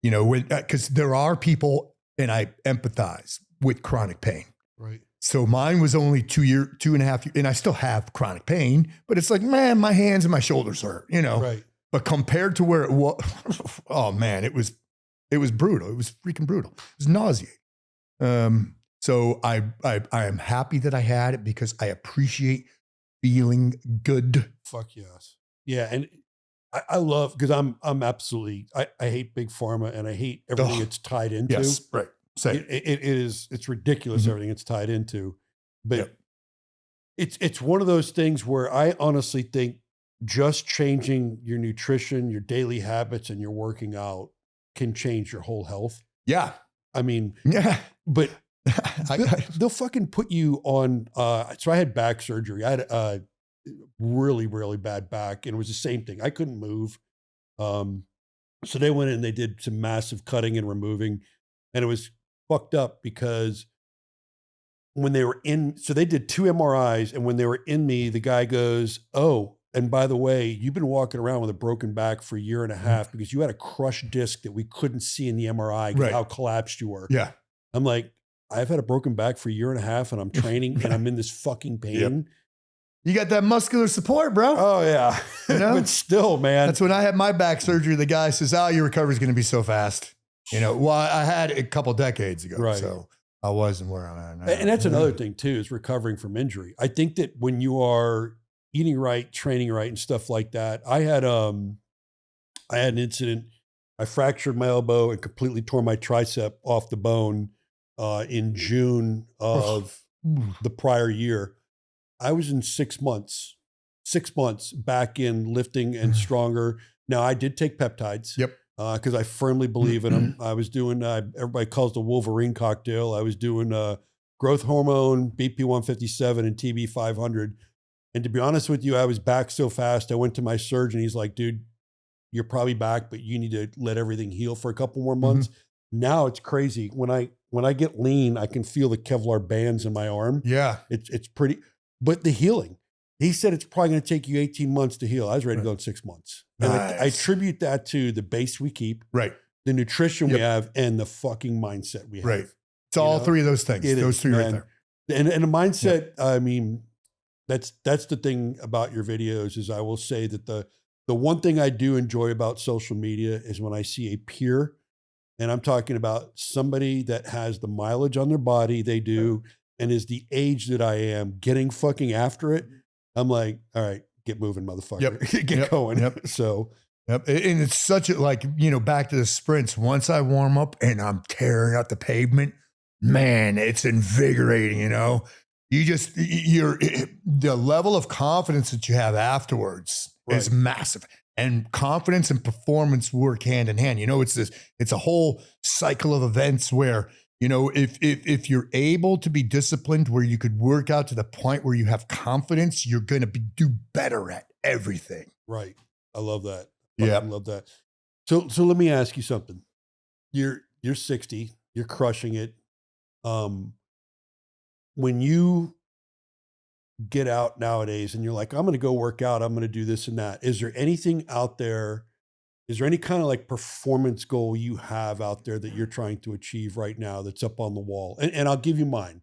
you know, because there are people, and I empathize with chronic pain. Right. So mine was only 2.5 years, and I still have chronic pain, but it's like, man, my hands and my shoulders hurt, you know. Right. But compared to where it was, oh man, it was brutal. It was freaking brutal. It was nauseating. So I am happy that I had it because I appreciate feeling good. Fuck yes. Yeah. And I love, because I'm absolutely, I hate big pharma, and I hate everything it's tied into. Yes, right. It's ridiculous, Mm-hmm. everything it's tied into. But it's one of those things where I honestly think just changing your nutrition, your daily habits, and your working out can change your whole health. Yeah. I mean, but they'll fucking put you on. So I had back surgery. I had a really, really bad back, and it was the same thing. I couldn't move. So they went in and they did some massive cutting and removing, and it was fucked up because when they were in, so they did 2 MRIs, and when they were in me, the guy goes, "Oh, and by the way, you've been walking around with a broken back for 1.5 years because you had a crushed disc that we couldn't see in the MRI, how collapsed you were." Yeah. I'm like, I've had a broken back for 1.5 years, and I'm training and I'm in this fucking pain. Yep. You got that muscular support, bro. Oh yeah. You know? But still, man. That's when I had my back surgery. The guy says, "Oh, your recovery is going to be so fast." You know, well, I had it a couple decades ago, right. So I wasn't where I'm at now. And that's another thing too, is recovering from injury. I think that when you are eating right, training right, and stuff like that, I had an incident. I fractured my elbow and completely tore my tricep off the bone in June of the prior year. I was in 6 months back in lifting and stronger. Now I did take peptides. Yep. Because I firmly believe in them. I was doing, everybody calls the Wolverine cocktail. I was doing growth hormone, BP 157 and TB 500. And to be honest with you, I was back so fast. I went to my surgeon. He's like, "Dude, you're probably back, but you need to let everything heal for a couple more months." Now it's crazy. When I get lean, I can feel the Kevlar bands in my arm. Yeah. It's pretty, but the healing, he said it's probably going to take you 18 months to heal. I was ready to go in 6 months. And I attribute that to the base we keep, right, the nutrition we have, and the fucking mindset we have. Right. It's all three of those things. Those three right there. And the mindset, I mean, that's the thing about your videos is I will say that the one thing I do enjoy about social media is when I see a peer, and I'm talking about somebody that has the mileage on their body they do and is the age that I am, getting fucking after it. I'm like, all right, get moving, motherfucker. Get going. So, and it's such a, like, you know, back to the sprints. Once I warm up and I'm tearing out the pavement, man, it's invigorating, you know. The level of confidence that you have afterwards is massive. And confidence and performance work hand in hand. You know, it's a whole cycle of events where, you know, if you're able to be disciplined, where you could work out to the point where you have confidence, you're going to do better at everything. Right. I love that. Yeah. I love that. So let me ask you something. You're 60, you're crushing it. When you get out nowadays and you're like, I'm going to go work out, I'm going to do this and that. Is there anything out there? Is there any kind of like performance goal you have out there that you're trying to achieve right now that's up on the wall? And I'll give you mine.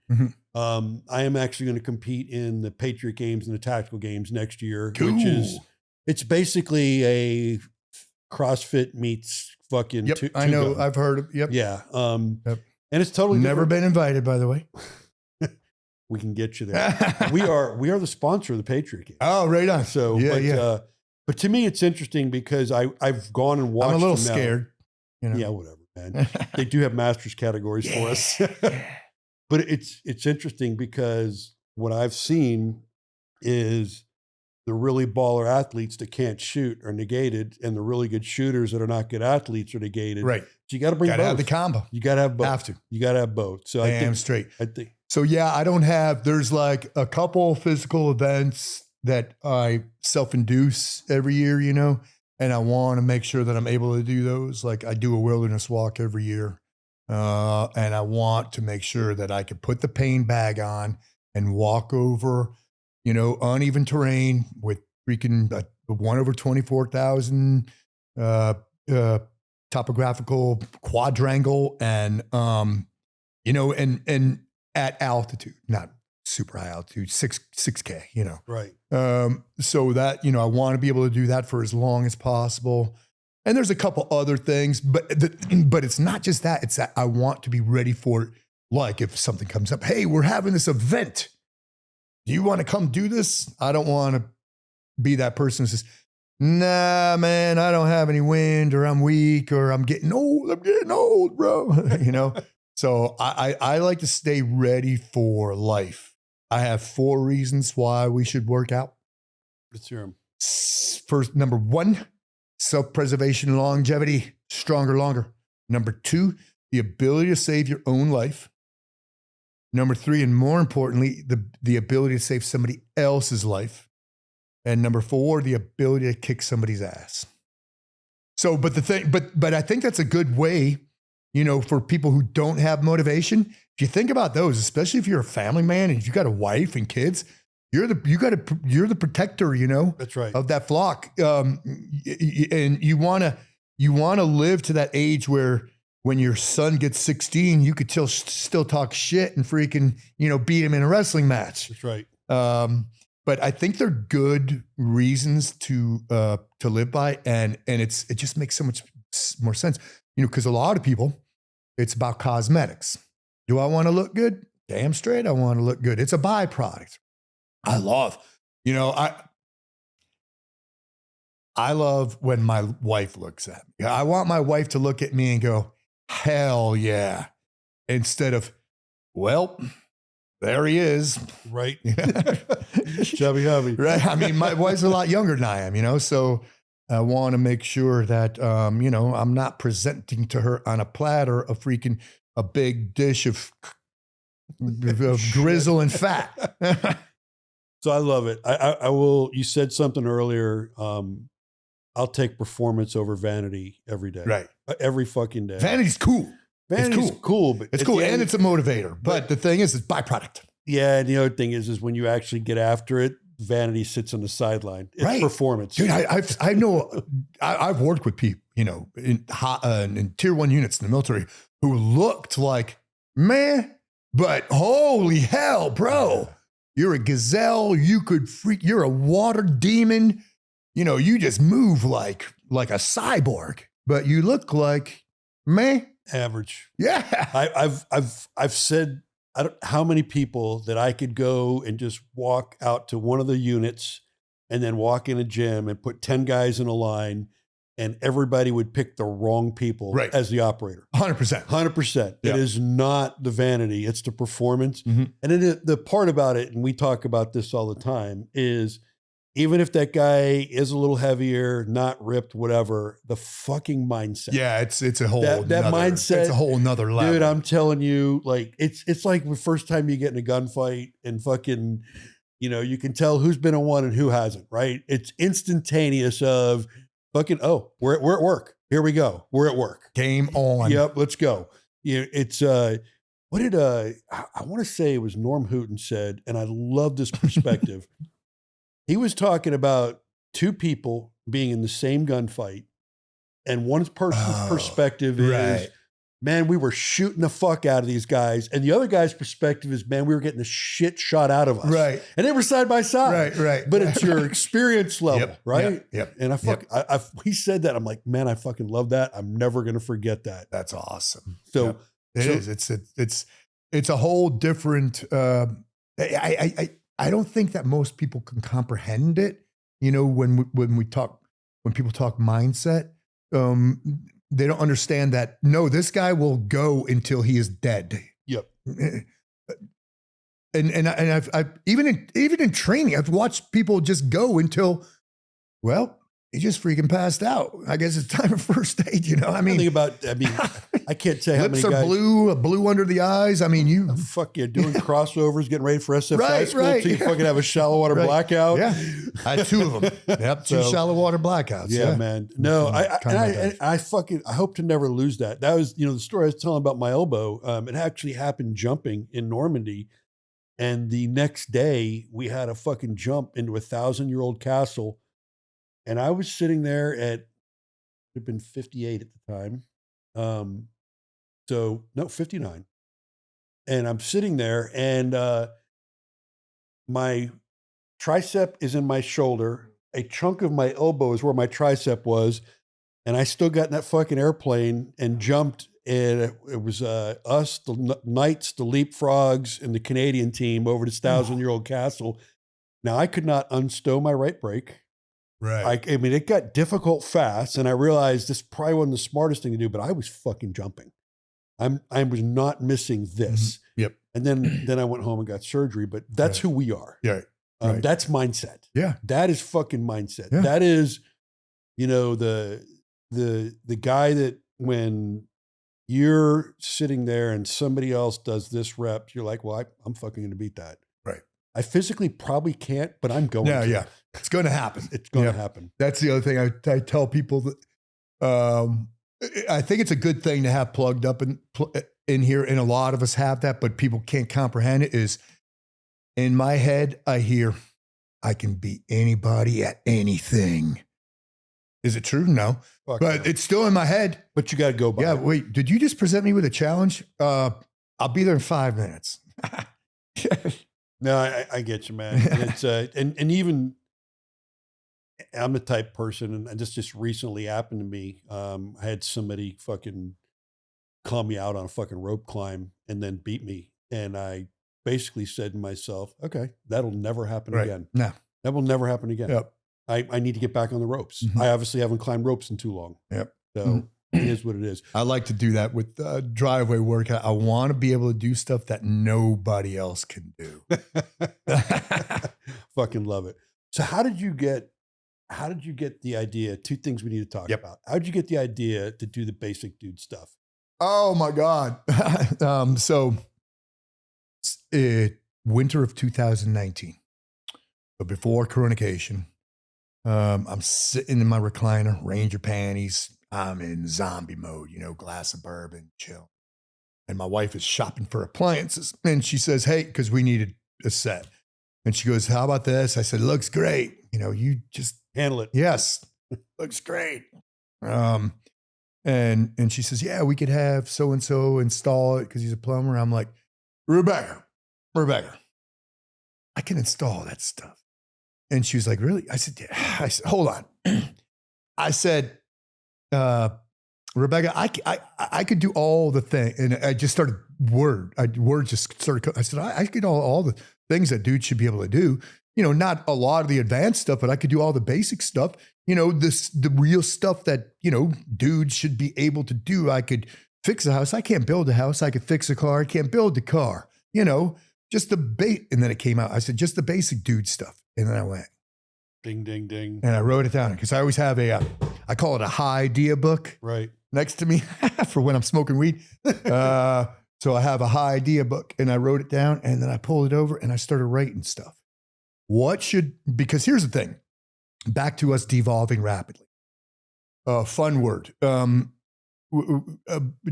I am actually going to compete in the Patriot Games and the Tactical Games next year, which it's basically a CrossFit meets fucking. Yep, I know. I've heard of. Yep. Yeah. And it's totally never been invited, by the way. We can get you there. we are the sponsor of the Patriot Games. Oh, right on. So, but to me, it's interesting because I've gone and watched. I'm a little scared. You know? Yeah, whatever, man. They do have masters categories for us. But it's interesting because what I've seen is the really baller athletes that can't shoot are negated, and the really good shooters that are not good athletes are negated. Right. So you got to bring both. Have the combo. You got to have both. Have to. You got to have both. So Damn straight. I think. So yeah, I don't have, there's like a couple physical events that I self-induce every year, you know, and I want to make sure that I'm able to do those. Like I do a wilderness walk every year. And I want to make sure that I can put the pain bag on and walk over, you know, uneven terrain with freaking 1/24,000 topographical quadrangle, and you know, and at altitude, not super high altitude, 6K, you know. Right. So that, you know, I want to be able to do that for as long as possible. And there's a couple other things, but it's not just that. It's that I want to be ready for it. Like if something comes up, hey, we're having this event. Do you want to come do this? I don't want to be that person who says, nah, man, I don't have any wind, or I'm weak, or I'm getting old, bro. You know? So I like to stay ready for life. I have 4 reasons why we should work out. Let's hear them. First, number 1, self-preservation, longevity, stronger, longer. Number 2, the ability to save your own life. Number 3, and more importantly, the ability to save somebody else's life. And number 4, the ability to kick somebody's ass. So, but I think that's a good way, you know, for people who don't have motivation. If you think about those, especially if you're a family man and if you got a wife and kids, you're the protector, you know. That's right. Of that flock. And you want to live to that age where when your son gets 16, you could still talk shit and freaking, you know, beat him in a wrestling match. That's right. But I think they're good reasons to live by, and it just makes so much more sense, you know, because a lot of people, it's about cosmetics. Do I want to look good? Damn straight, I want to look good. It's a byproduct. I love, you know, I love when my wife looks at me. I want my wife to look at me and go, hell yeah, instead of, well, there he is. Right. Chubby hubby. Right. I mean, my wife's a lot younger than I am, you know, so I want to make sure that, you know, I'm not presenting to her on a platter a big dish of grizzle and fat. So I love it. I will, you said something earlier. I'll take performance over vanity every day. Right. Every fucking day. Vanity's cool. Vanity's cool, but it's cool. And it's a motivator. But the thing is, it's byproduct. Yeah. And the other thing is when you actually get after it, vanity sits on the sideline. It's right. Performance. Dude, I know, I've worked with people, you know, in tier 1 units in the military who looked like, man, but holy hell, bro, you're a gazelle. You're a water demon. You know, you just move like a cyborg, but you look like, man, average. Yeah. I've said, I don't how many people that I could go and just walk out to one of the units and then walk in a gym and put 10 guys in a line and everybody would pick the wrong people as the operator. 100%. 100%. Yeah. It is not the vanity. It's the performance. Mm-hmm. And the part about it, and we talk about this all the time, is even if that guy is a little heavier, not ripped, whatever, the fucking mindset. Yeah, it's a whole that mindset. It's a whole nother level. Dude, I'm telling you, like it's like the first time you get in a gunfight and fucking, you know, you can tell who's been in one and who hasn't, right? It's instantaneous of fucking, oh, we're at work. Here we go. We're at work. Game on. Yep, let's go. Yeah, it's what did I want to say it was Norm Houghton said, and I love this perspective. He was talking about 2 people being in the same gunfight, and one person's perspective is, man, we were shooting the fuck out of these guys. And the other guy's perspective is, man, we were getting the shit shot out of us. Right. And they were side by side. Right. But it's your experience level, right? Yep. And he said that. I'm like, man, I fucking love that. I'm never going to forget that. That's awesome. So it is. It's a whole different, I don't think that most people can comprehend it. You know, when people talk mindset, they don't understand that. No, this guy will go until he is dead. Yep. and I've even in training, I've watched people just go until, well, he just freaking passed out. I guess it's time for first aid. You know, I mean, I can't tell you how many lips are guys, blue under the eyes. I mean, you fuck you, doing crossovers, getting ready for SFI Right, school, right. so you fucking have a shallow water blackout. Yeah, I had 2 of them. Yep, 2 shallow water blackouts. Yeah, man. No, I hope to never lose that. That was, the story I was telling about my elbow. It actually happened jumping in Normandy. And the next day we had a fucking jump into a 1,000-year-old castle. And I was sitting there at, it had been 58 at the time. So no, 59. And I'm sitting there and my tricep is in my shoulder. A chunk of my elbow is where my tricep was. And I still got in that fucking airplane and jumped. And it was us, the Knights, the Leapfrogs, and the Canadian team over this 1,000-year-old castle. Now, I could not unstow my right brake. Right. I mean, it got difficult fast, and I realized this probably wasn't the smartest thing to do, but I was fucking jumping. I was not missing this. Mm-hmm. Yep. And then I went home and got surgery, but that's who we are. Yeah. Right. That's mindset. Yeah. That is fucking mindset. Yeah. That is, the guy that when you're sitting there and somebody else does this rep, you're like, well, I'm fucking going to beat that. Right. I physically probably can't, but I'm going to. Yeah. It's going to happen. It's going to happen. That's the other thing I tell people that I think it's a good thing to have plugged up in here. And a lot of us have that, but people can't comprehend it is in my head, I hear I can beat anybody at anything. Is it true? No. Fuck but no. it's still in my head. But you got to go by. Yeah, wait, did you just present me with a challenge? I'll be there in 5 minutes. No, I get you, man. And it's and even I'm the type person, and this just recently happened to me. I had somebody fucking call me out on a fucking rope climb and then beat me, and I basically said to myself, "Okay, that'll never happen again. No, that will never happen again. Yep. I need to get back on the ropes. Mm-hmm. I obviously haven't climbed ropes in too long. Yep. So it is what it is. I like to do that with driveway work. I want to be able to do stuff that nobody else can do. Fucking love it. So how did you get the idea? 2 things we need to talk about. How did you get the idea to do the basic dude stuff? Oh my God. So winter of 2019. So before coronation, I'm sitting in my recliner, Ranger panties. I'm in zombie mode, glass of bourbon, chill. And my wife is shopping for appliances. And she says, hey, because we needed a set. And she goes, how about this? I said, looks great. You just handle it. Yes, looks great. And she says, yeah, we could have so-and-so install it because he's a plumber. I'm like, Rebecca, I can install that stuff. And she was like, really? I said, yeah. I said, hold on. I said, Rebecca, I could do all the things. And I just started word just started. I said, I could do all the things that dudes should be able to do. Not a lot of the advanced stuff, but I could do all the basic stuff. The real stuff that, dudes should be able to do. I could fix a house. I can't build a house. I could fix a car. I can't build a car, just the bait. And then it came out. I said, just the basic dude stuff. And then I went, ding, ding, ding. And I wrote it down because I always have I call it a high idea book next to me for when I'm smoking weed. So I have a high idea book and I wrote it down and then I pulled it over and I started writing stuff. Because here's the thing, back to us devolving rapidly. Fun word.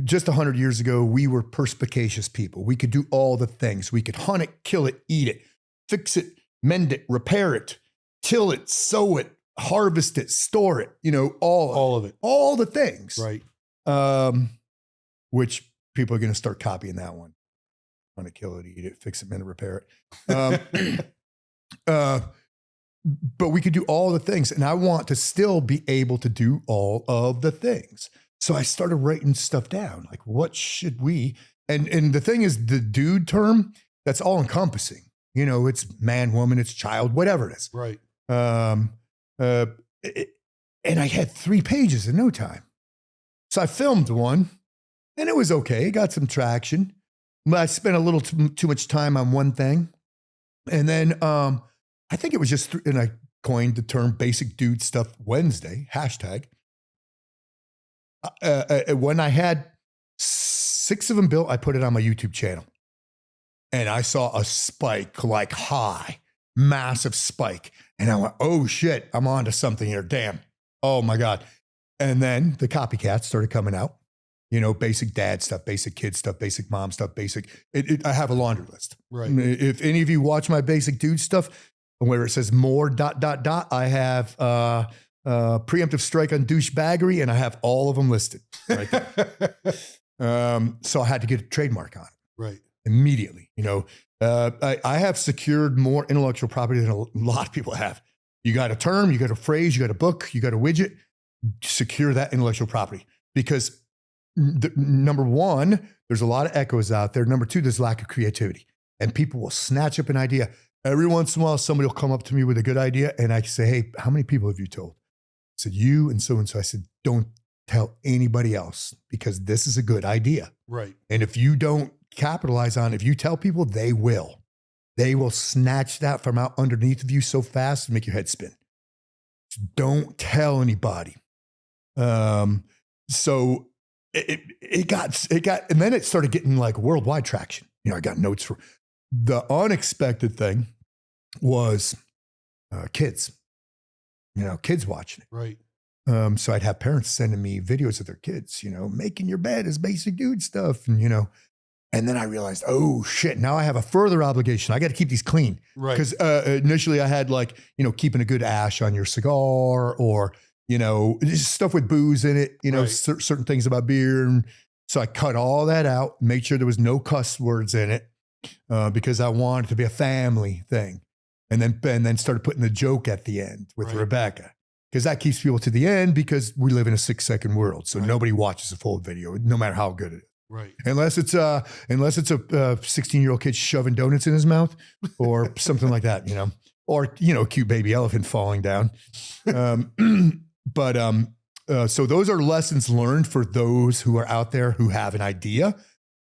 Just 100 years ago, we were perspicacious people. We could do all the things. We could hunt it, kill it, eat it, fix it, mend it, repair it, till it, sow it, harvest it, store it, all of it. All the things. Right. Which people are going to start copying that one. Hunt it, kill it, eat it, fix it, mend it, repair it. But we could do all the things. And I want to still be able to do all of the things. So I started writing stuff down. Like, what should we? And the thing is, the dude term, that's all encompassing. It's man, woman, it's child, whatever it is. Right. And I had 3 pages in no time. So I filmed one and it was okay. It got some traction. I spent a little too much time on one thing. And then I think it was just, and I coined the term Basic Dude Stuff Wednesday, hashtag. When I had 6 of them built, I put it on my YouTube channel. And I saw a spike, like high, massive spike. And I went, oh shit, I'm on to something here. Damn. Oh my God. And then the copycats started coming out. You know, basic dad stuff, basic kid stuff, basic mom stuff, I have a laundry list. Right. If any of you watch my Basic Dude stuff, where it says more ... I have preemptive strike on douchebaggery, and I have all of them listed right there. So I had to get a trademark on it. Right. Immediately. You know, I have secured more intellectual property than a lot of people have. You got a term, you got a phrase, you got a book, you got a widget, secure that intellectual property. Because number one, there's a lot of echoes out there. Number two, there's lack of creativity. And people will snatch up an idea. Every once in a while, somebody will come up to me with a good idea, and I say, hey, how many people have you told? I said, you and so. I said, don't tell anybody else, because this is a good idea. Right. And if you don't capitalize on it, if you tell people, they will. They will snatch that from out underneath of you so fast and make your head spin. So don't tell anybody. So it got, and then it started getting like worldwide traction. You know, I got notes for the unexpected thing was kids. You know, kids watching it. Right. So I'd have parents sending me videos of their kids, you know, making your bed is Basic Dude stuff. And, you know, and then I realized, oh shit, now I have a further obligation. I got to keep these clean. Right. Because initially I had like, you know, keeping a good ash on your cigar, or, you know, just stuff with booze in it, you know, Right. certain things about beer. And so I cut all that out, made sure there was no cuss words in it, because I wanted it to be a family thing. And then started putting the joke at the end with Right. Rebecca. Because that keeps people to the end, because we live in a 6-second world. So Right. nobody watches a full video, no matter how good it is. Right. Unless it's a 16-year-old kid shoving donuts in his mouth or something like that, you know, or, you know, a cute baby elephant falling down. So those are lessons learned for those who are out there who have an idea.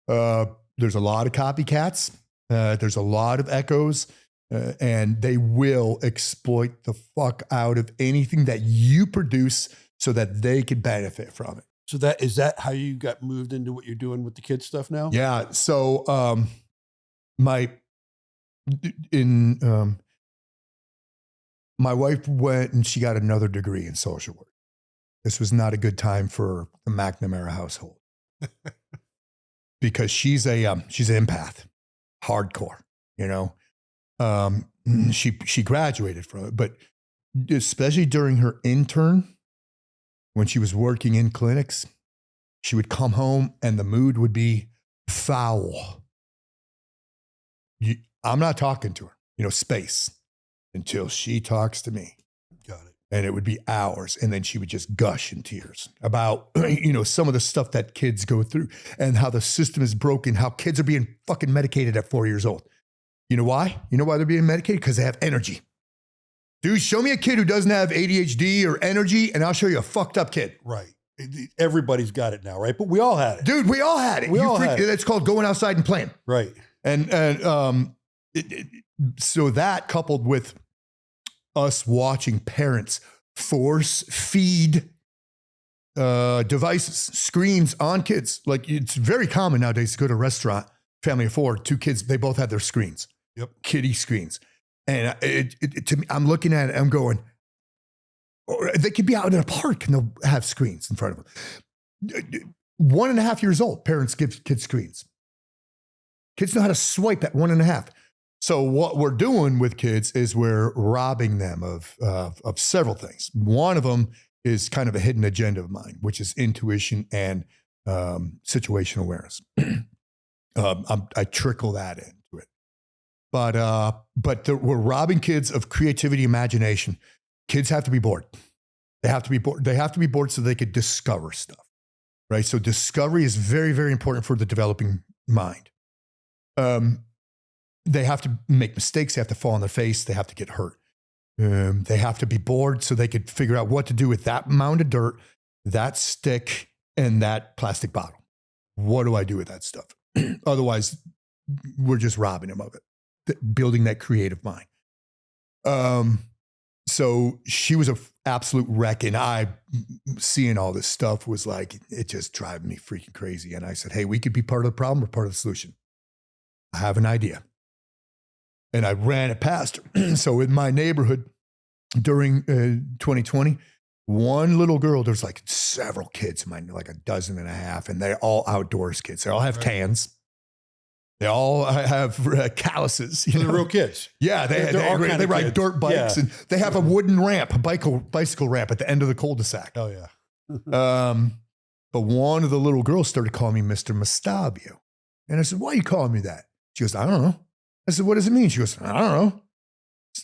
There's a lot of copycats. There's a lot of echoes. And they will exploit the fuck out of anything that you produce so that they can benefit from it. So is that how you got moved into what you're doing with the kids stuff now? Yeah. So my wife went and she got another degree in social work. This was not a good time for the McNamara household because she's an empath, hardcore, you know. She graduated from it, but especially during her intern, when she was working in clinics, she would come home and the mood would be foul. I'm not talking to her, you know, space, until she talks to me. Got it. And it would be hours. And then she would just gush in tears about, you know, some of the stuff that kids go through and how the system is broken, how kids are being fucking medicated at 4 years old. You know why? You know why they're being medicated? Because they have energy. Dude, show me a kid who doesn't have ADHD or energy, and I'll show you a fucked up kid. Right. Everybody's got it now, right? But we all had it. Dude, we all had it. It's called going outside and playing. Right. So that coupled with us watching parents force feed devices, screens on kids. Like, it's very common nowadays to go to a restaurant, family of 4, 2 kids, they both have their screens. Yep. Kiddie screens. And to me, I'm looking at it, I'm going, or they could be out in a park and they'll have screens in front of them. 1.5 years old, parents give kids screens. Kids know how to swipe at 1.5. So what we're doing with kids is we're robbing them of several things. One of them is kind of a hidden agenda of mine, which is intuition and situational awareness. I trickle that into it. But we're robbing kids of creativity, imagination. Kids have to be bored. They have to be bored. They have to be bored so they could discover stuff, right? So discovery is very, very important for the developing mind. They have to make mistakes. They have to fall on their face. They have to get hurt. They have to be bored so they could figure out what to do with that mound of dirt, that stick, and that plastic bottle. What do I do with that stuff? Otherwise, we're just robbing them of it, building that creative mind. So she was an absolute wreck, and I, seeing all this stuff, was like, it just driving me freaking crazy. And I said, hey, we could be part of the problem or part of the solution. I have an idea. And I ran it past her. So in my neighborhood during 2020, one little girl, there's like several kids, like a dozen and a half, and they're all outdoors kids. They all have tans. They all have calluses. They're real kids. Yeah, they ride dirt bikes, and they have a wooden ramp, a bicycle ramp at the end of the cul-de-sac. Oh, yeah. But one of the little girls started calling me Mr. Mustavio. And I said, why are you calling me that? She goes, I don't know. I said, what does it mean? She goes, I don't know.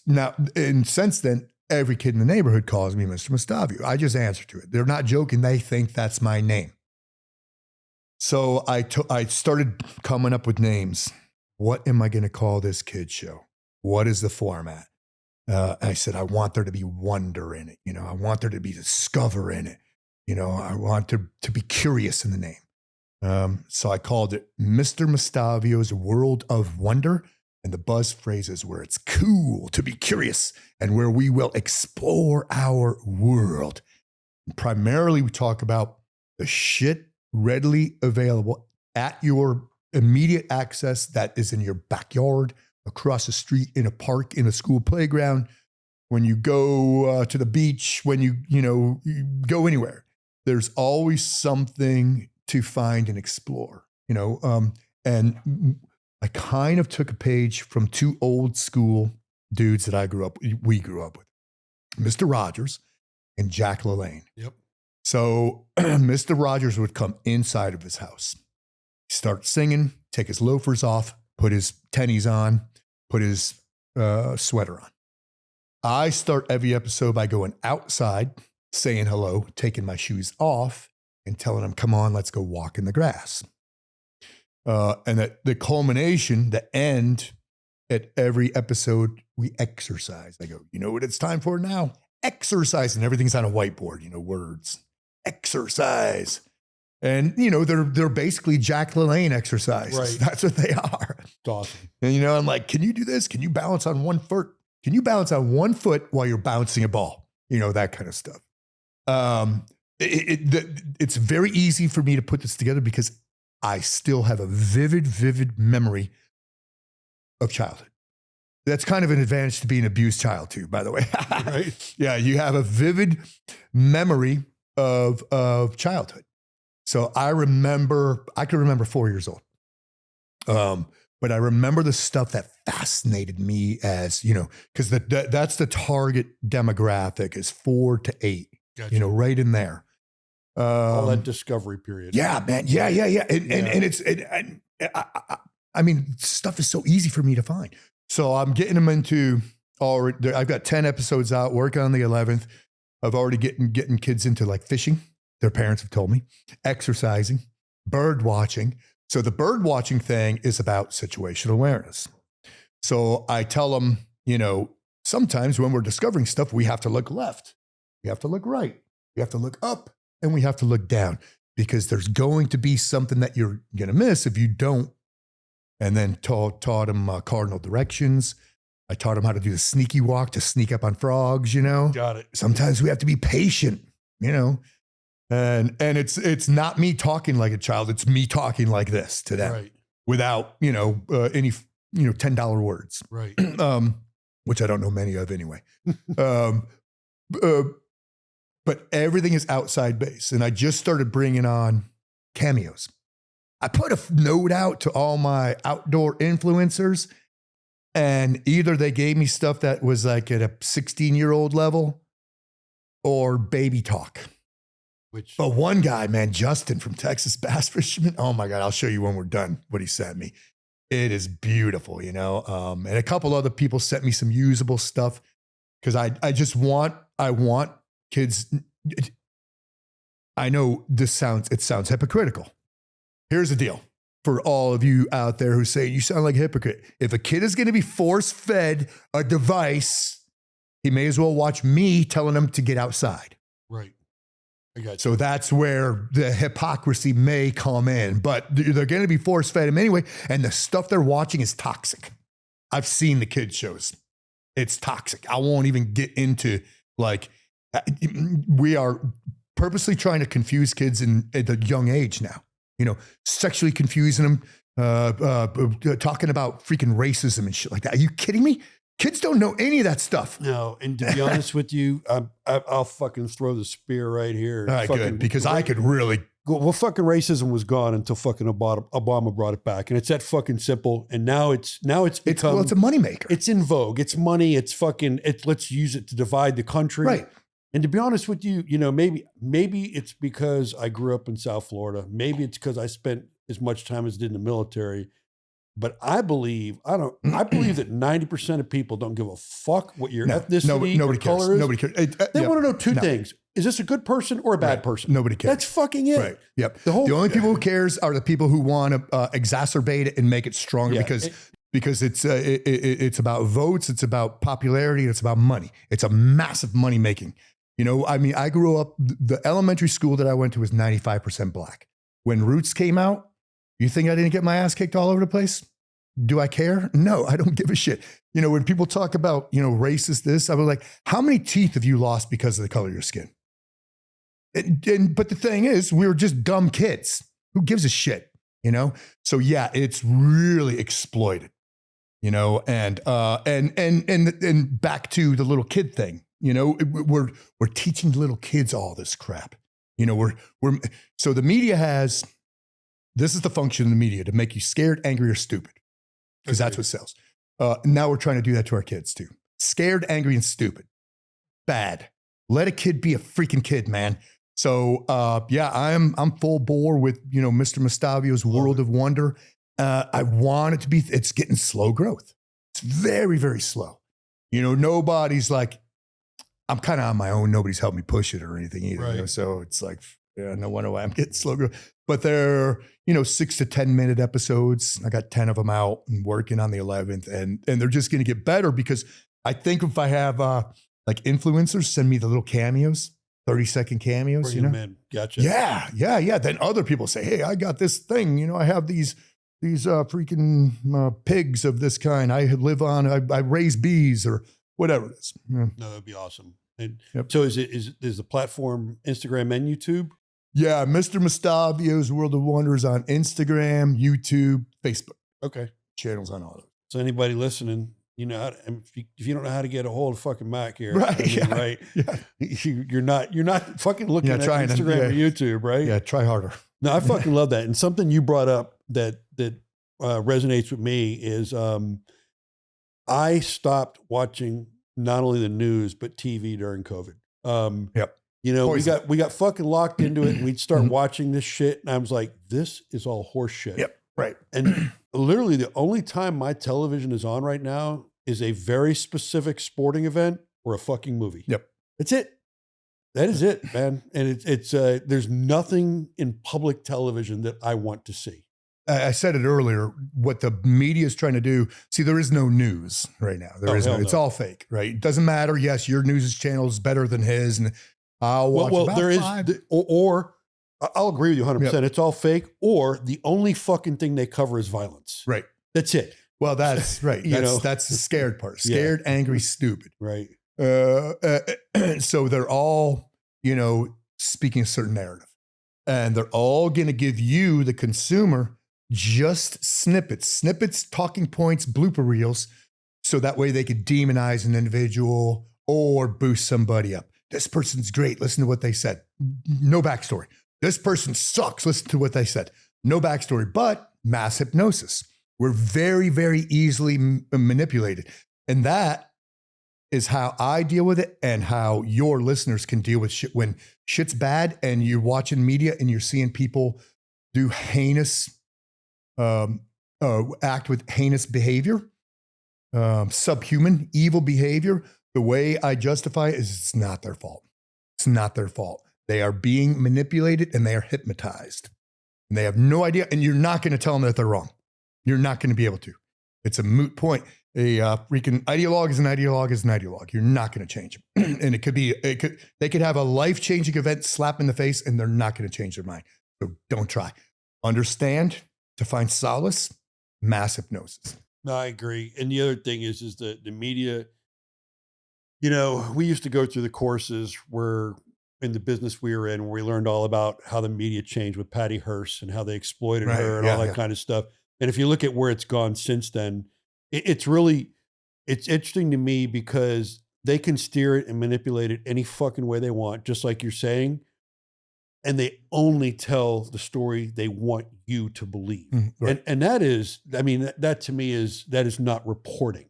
Now, and since then, every kid in the neighborhood calls me Mr. Mustavio. I just answer to it. They're not joking. They think that's my name. So I started coming up with names. What am I going to call this kid show? What is the format? I said, I want there to be wonder in it. I want there to be discover in it. I want there to be curious in the name. So I called it Mr. Mustavio's World of Wonder. And the buzz phrases where it's cool to be curious and where we will explore our world. Primarily, we talk about the shit readily available at your immediate access that is in your backyard, across the street, in a park, in a school playground, when you go to the beach, when you go anywhere. There's always something to find and explore, and I kind of took a page from two old school dudes that we grew up with, Mr. Rogers and Jack LaLanne. Yep. So Mr. Rogers would come inside of his house, start singing, take his loafers off, put his tennies on, put his sweater on. I start every episode by going outside, saying hello, taking my shoes off, and telling him, come on, let's go walk in the grass. And at the culmination, the end, at every episode, we exercise. I go, you know what it's time for now? Exercise. And everything's on a whiteboard, words. Exercise. And, they're basically Jack LaLanne exercises. Right. That's what they are. It's awesome. And, I'm like, can you do this? Can you balance on one foot? Can you balance on one foot while you're bouncing a ball? That kind of stuff. It's very easy for me to put this together because I still have a vivid memory of childhood. That's kind of an advantage to be an abused child too, by the way. Right. Yeah, you have a vivid memory of childhood. So I could remember 4 years old. But I remember the stuff that fascinated me as, because that's the target demographic is 4 to 8, Gotcha. Right in there. All that discovery period. Yeah, man. Yeah. And I mean, stuff is so easy for me to find. So I'm getting them into already. I've got 10 episodes out, working on the 11th. I've already getting kids into like fishing. Their parents have told me, exercising, bird watching. So the bird watching thing is about situational awareness. So I tell them, sometimes when we're discovering stuff, we have to look left. We have to look right. We have to look up. And we have to look down because there's going to be something that you're going to miss if you don't. And then taught them cardinal directions. I taught them how to do the sneaky walk to sneak up on frogs, Got it. Sometimes we have to be patient, And it's not me talking like a child. It's me talking like this to them. Right. Without, any, $10 words. Right. Which I don't know many of anyway. But everything is outside base. And I just started bringing on cameos. I put a note out to all my outdoor influencers, and either they gave me stuff that was like at a 16-year-old level or baby talk. But one guy, man, Justin from Texas Bass Fisherman, oh my God, I'll show you when we're done what he sent me. It is beautiful, and a couple other people sent me some usable stuff because I want kids. I know it sounds hypocritical. Here's the deal for all of you out there who say you sound like a hypocrite. If a kid is going to be force-fed a device, he may as well watch me telling him to get outside. Right. I got you. So that's where the hypocrisy may come in, but they're going to be force fed them anyway. And the stuff they're watching is toxic. I've seen the kids shows. It's toxic. I won't even get into like, we are purposely trying to confuse kids at a young age now, sexually confusing them, talking about freaking racism and shit like that. Are you kidding me? Kids don't know any of that stuff. No, and to be honest with you, I'll fucking throw the spear right here. All right, good, because I could really. Well, fucking racism was gone until fucking Obama brought it back, and it's that fucking simple. And now it's become. It's a moneymaker. It's in vogue. It's money. It's fucking. Let's use it to divide the country. Right. And to be honest with you, maybe it's because I grew up in South Florida. Maybe it's because I spent as much time as I did in the military. But I believe that 90% of people don't give a fuck what your ethnicity or color is. Nobody cares. They want to know two things. Is this a good person or a bad person? Nobody cares. That's fucking it. Right. Yep. The only people who cares are the people who want to exacerbate it and make it stronger because it's about votes, it's about popularity, it's about money. It's a massive money making. I grew up, the elementary school that I went to was 95% black. When Roots came out, you think I didn't get my ass kicked all over the place? Do I care? No, I don't give a shit. When people talk about, racist this, I was like, how many teeth have you lost because of the color of your skin? But the thing is, we were just dumb kids. Who gives a shit? So yeah, it's really exploited, and back to the little kid thing, we're teaching little kids all this crap. So the media has, this is the function of the media, to make you scared, angry, or stupid, because that's what sells. Now we're trying to do that to our kids too. Scared, angry, and stupid. Bad. Let a kid be a freaking kid, man. So I'm full bore with Mr. Mustavio's World of Wonder. I want it to be. It's getting slow growth. It's very, very slow. Nobody's like, I'm kind of on my own. Nobody's helped me push it or anything either. Right. So it's like, no wonder why I'm getting slow growth. But they're 6 to 10 minute episodes. I got 10 of them out and working on the 11th, and they're just going to get better because I think if I have like influencers send me the little cameos. 30-second cameos, Bring them in. Gotcha. Yeah. Then other people say, hey, I got this thing. I have these freaking pigs of this kind. I raise bees or whatever it is. Yeah. No, that'd be awesome. And so is the platform Instagram and YouTube? Yeah, Mr. Mustavio's World of Wonders on Instagram, YouTube, Facebook. Okay. Channels on all of them. So anybody listening, if you don't know how to get a hold of fucking Mac here, right? Right? Yeah. You're not fucking looking at Instagram or YouTube, right? Yeah, try harder. No, I fucking love that. And something you brought up that resonates with me is I stopped watching not only the news but TV during COVID. Yep. We got fucking locked into it, and we'd start watching this shit, and I was like, this is all horse shit. Yep. Right. And literally the only time my television is on right now is a very specific sporting event or a fucking movie. Yep. That's it. That is it, man. And it's there's nothing in public television that I want to see. I said it earlier, what the media is trying to do. See, there is no news right now. It's all fake, right? It doesn't matter. Yes, your news channel is better than his, and I'll watch about there five. Or I'll agree with you 100%. Yep. It's all fake, or the only fucking thing they cover is violence. Right. That's it. Well, that's right. That's the scared part. Scared, angry, stupid. Right. So they're all, speaking a certain narrative, and they're all going to give you, the consumer, just snippets, talking points, blooper reels. So that way they could demonize an individual or boost somebody up. This person's great. Listen to what they said. No backstory. This person sucks. Listen to what they said. No backstory, but mass hypnosis. We're very, very easily manipulated. And that is how I deal with it and how your listeners can deal with shit. When shit's bad and you're watching media and you're seeing people do heinous, act with heinous behavior, subhuman, evil behavior, the way I justify it is it's not their fault. It's not their fault. They are being manipulated and they are hypnotized. And they have no idea. And you're not going to tell them that they're wrong. You're not going to be able to. It's a moot point. A freaking ideologue is an ideologue is an ideologue. You're not going to change them. And they could have a life-changing event slap in the face and they're not going to change their mind. So don't try. Understand to find solace, mass hypnosis. No, I agree. And the other thing is the media, you know, we used to go through the courses where in the business we were in, where we learned all about how the media changed with Patty Hearst and how they exploited her and all that kind of stuff. And if you look at where it's gone since then, it's interesting to me because they can steer it and manipulate it any fucking way they want, just like you're saying. And they only tell the story they want you to believe. Right. And that is, I mean, that to me that is not reporting.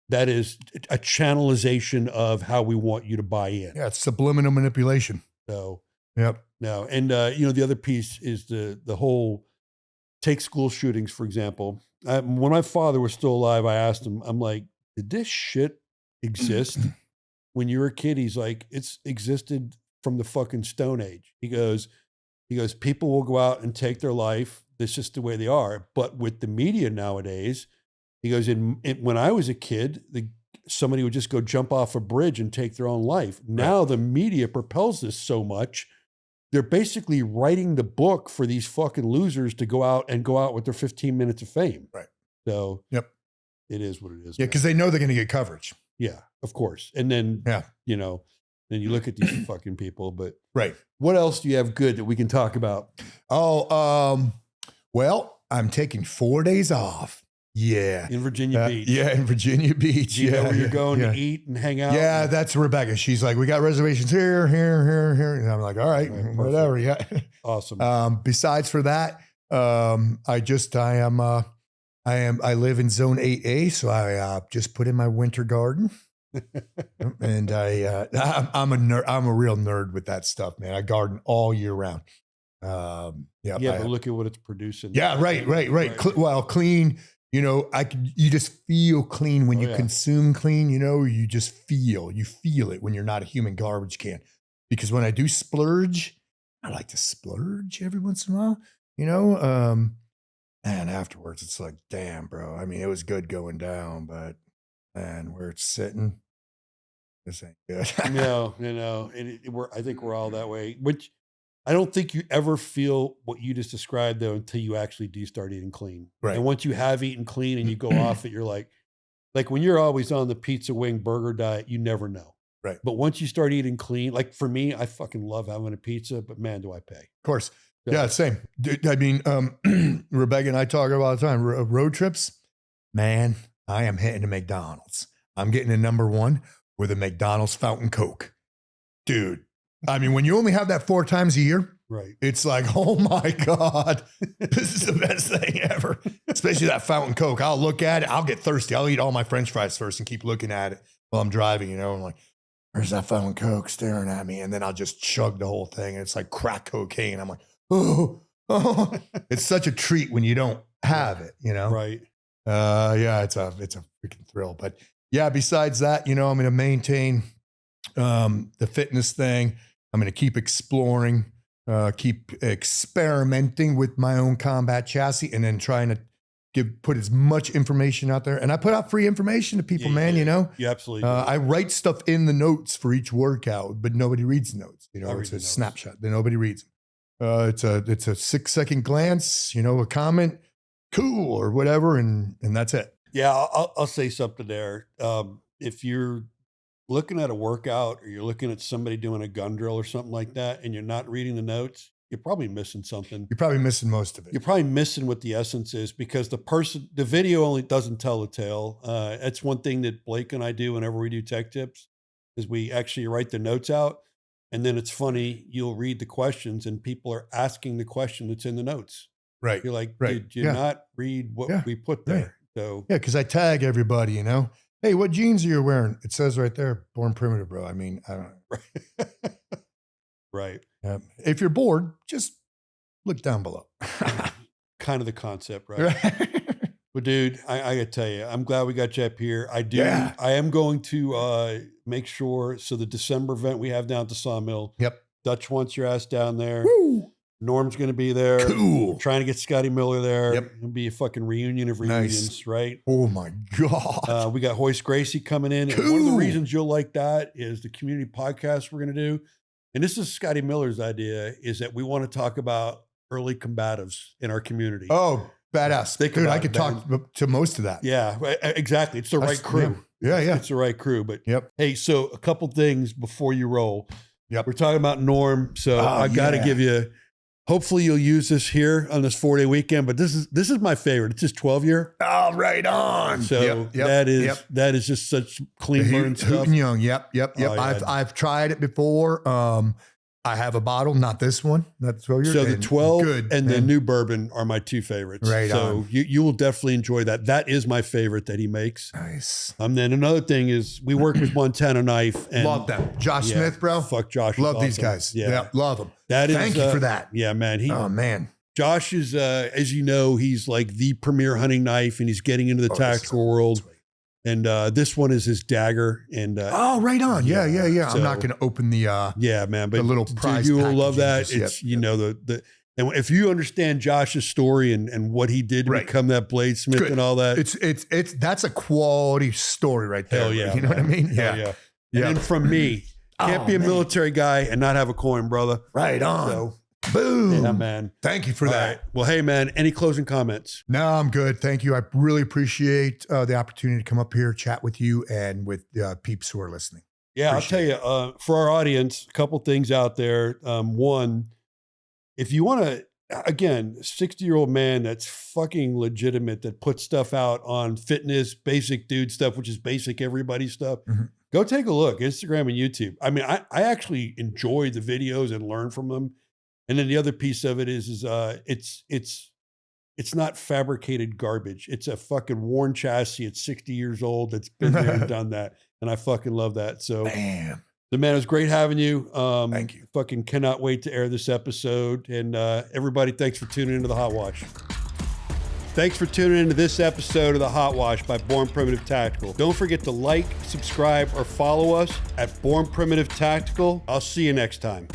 That is a channelization of how we want you to buy in. Yeah, it's subliminal manipulation. So, yep. No. And, you know, the other piece is the whole take school shootings, for example. When my father was still alive, I asked him, I'm like, did this shit exist when you were a kid? He's like, it's existed from the fucking Stone Age. He goes, people will go out and take their life. That's just the way they are. But with the media nowadays, he goes, when I was a kid, somebody would just go jump off a bridge and take their own life. Now the media propels this so much. They're basically writing the book for these fucking losers to go out with their 15 minutes of fame. Right. So yep, it is what it is. Yeah, because they know they're going to get coverage. Yeah, of course. And then, you know, then you look at these fucking people. But right, what else do you have good that we can talk about? Oh, well, I'm taking 4 days off. Yeah. In Virginia Beach. Yeah, in Virginia Beach. Do you know where you're going to eat and hang out? Yeah, that's Rebecca. She's like, we got reservations here. And I'm like, all right, whatever. Yeah. Awesome. Besides for that, I live in zone 8A, so I just put in my winter garden. And I'm a nerd. I'm a real nerd with that stuff, man. I garden all year round. But look at what it's producing. Yeah, right. Clean. You know, you just feel clean when you consume clean, you know, you feel it when you're not a human garbage can. Because when I do splurge, I like to splurge every once in a while, you know, and afterwards it's like, damn, bro. I mean, it was good going down, but man, where it's sitting, this ain't good. No. And I think we're all that way, which I don't think you ever feel what you just described, though, until you actually do start eating clean. Right. And once you have eaten clean and you go off it, you're like when you're always on the pizza, wing, burger diet, you never know. Right. But once you start eating clean, like for me, I fucking love having a pizza, but man, do I pay. Of course. Yeah, same. I mean, Rebecca and I talk about all the time. Road trips, man, I am hitting a McDonald's. I'm getting a number one with a McDonald's fountain Coke. Dude. I mean, when you only have that 4 times a year, right? It's like, oh my God, this is the best thing ever. Especially that fountain Coke. I'll look at it. I'll get thirsty. I'll eat all my French fries first and keep looking at it while I'm driving, you know. I'm like, where's that fountain Coke staring at me? And then I'll just chug the whole thing. And it's like crack cocaine. I'm like, oh. It's such a treat when you don't have it, you know? Right. Yeah, it's a freaking thrill. But yeah, besides that, you know, I'm going to maintain the fitness thing. I'm going to keep exploring, keep experimenting with my own combat chassis, and then trying to put as much information out there. And I put out free information to people, man, you know? You absolutely do. I write stuff in the notes for each workout, but nobody reads the notes. You know, it's a snapshot that nobody reads. It's a 6-second glance, you know, a comment, cool, or whatever, and that's it. Yeah, I'll say something there. If you're looking at a workout or you're looking at somebody doing a gun drill or something like that, and you're not reading the notes, you're probably missing something. You're probably missing most of it. You're probably missing what the essence is, because the video only doesn't tell the tale. That's one thing that Blake and I do whenever we do tech tips, is we actually write the notes out. And then it's funny, you'll read the questions and people are asking the question that's in the notes. Right. You're like, did you not read what we put there? Right. So yeah, because I tag everybody, you know. Hey, what jeans are you wearing? It says right there, Born Primitive, bro. I mean, I don't know. Right. If you're bored, just look down below. Kind of the concept, right? Well, dude, I got to tell you, I'm glad we got you up here. I am going to make sure. So the December event we have down at the Sawmill. Yep. Dutch wants your ass down there. Woo! Norm's going to be there. Cool. Trying to get Scotty Miller there. Yep. It'll be a fucking reunion of reunions, right? Oh my God. We got Hoist Gracie coming in. Cool. And one of the reasons you'll like that is the community podcast we're going to do. And this is Scotty Miller's idea, is that we want to talk about early combatives in our community. Oh, badass. Dude, I could talk to most of that. Yeah, exactly. It's the right crew. Yeah. It's the right crew. But Yep. hey, so a couple things before you roll. Yep. We're talking about Norm. So I got to give you, hopefully you'll use this here on this 4-day weekend, but this is my favorite. It's his 12-year. Oh, right on. So that is just such clean burn stuff. Hooten Young. Yep. Oh, yeah. I've tried it before. I have a bottle, not this one, not the 12 years. So the 12 and the new bourbon are my two favorites. Right so on. You will definitely enjoy that. That is my favorite that he makes. Nice. Then another thing is we work with Montana Knife. And love them. Josh Smith, bro. Fuck Josh. Love these guys. Yeah. Love them. Thank you for that. Yeah, man. Oh, man. Josh is, as you know, he's like the premier hunting knife, and he's getting into the tactical world. And this one is his dagger. And right on. Yeah. So, I'm not going to open the man, but the little prize. You will love that. It's and if you understand Josh's story and what he did to become that bladesmith and all that, it's that's a quality story right there. Hell yeah, you know what I mean? Yeah. And then from me, can't be a military guy and not have a coin, brother. Right on. So, boom. Yeah, man. Thank you for that. Right. Well, hey, man, any closing comments? No, I'm good. Thank you. I really appreciate the opportunity to come up here, chat with you and with peeps who are listening. Yeah, appreciate I'll tell you, for our audience, a couple things out there. One, if you want to, again, 60-year-old man that's fucking legitimate, that puts stuff out on fitness, basic dude stuff, which is basic everybody stuff. Mm-hmm. Go take a look, Instagram and YouTube. I mean, I actually enjoy the videos and learn from them. And then the other piece of it is it's not fabricated garbage. It's a fucking worn chassis. It's 60 years old. That's been there and done that. And I fucking love that. So, man, it was great having you. Thank you. Fucking cannot wait to air this episode. And everybody, thanks for tuning into the Hot Wash. Thanks for tuning into this episode of the Hot Wash by Born Primitive Tactical. Don't forget to like, subscribe, or follow us at Born Primitive Tactical. I'll see you next time.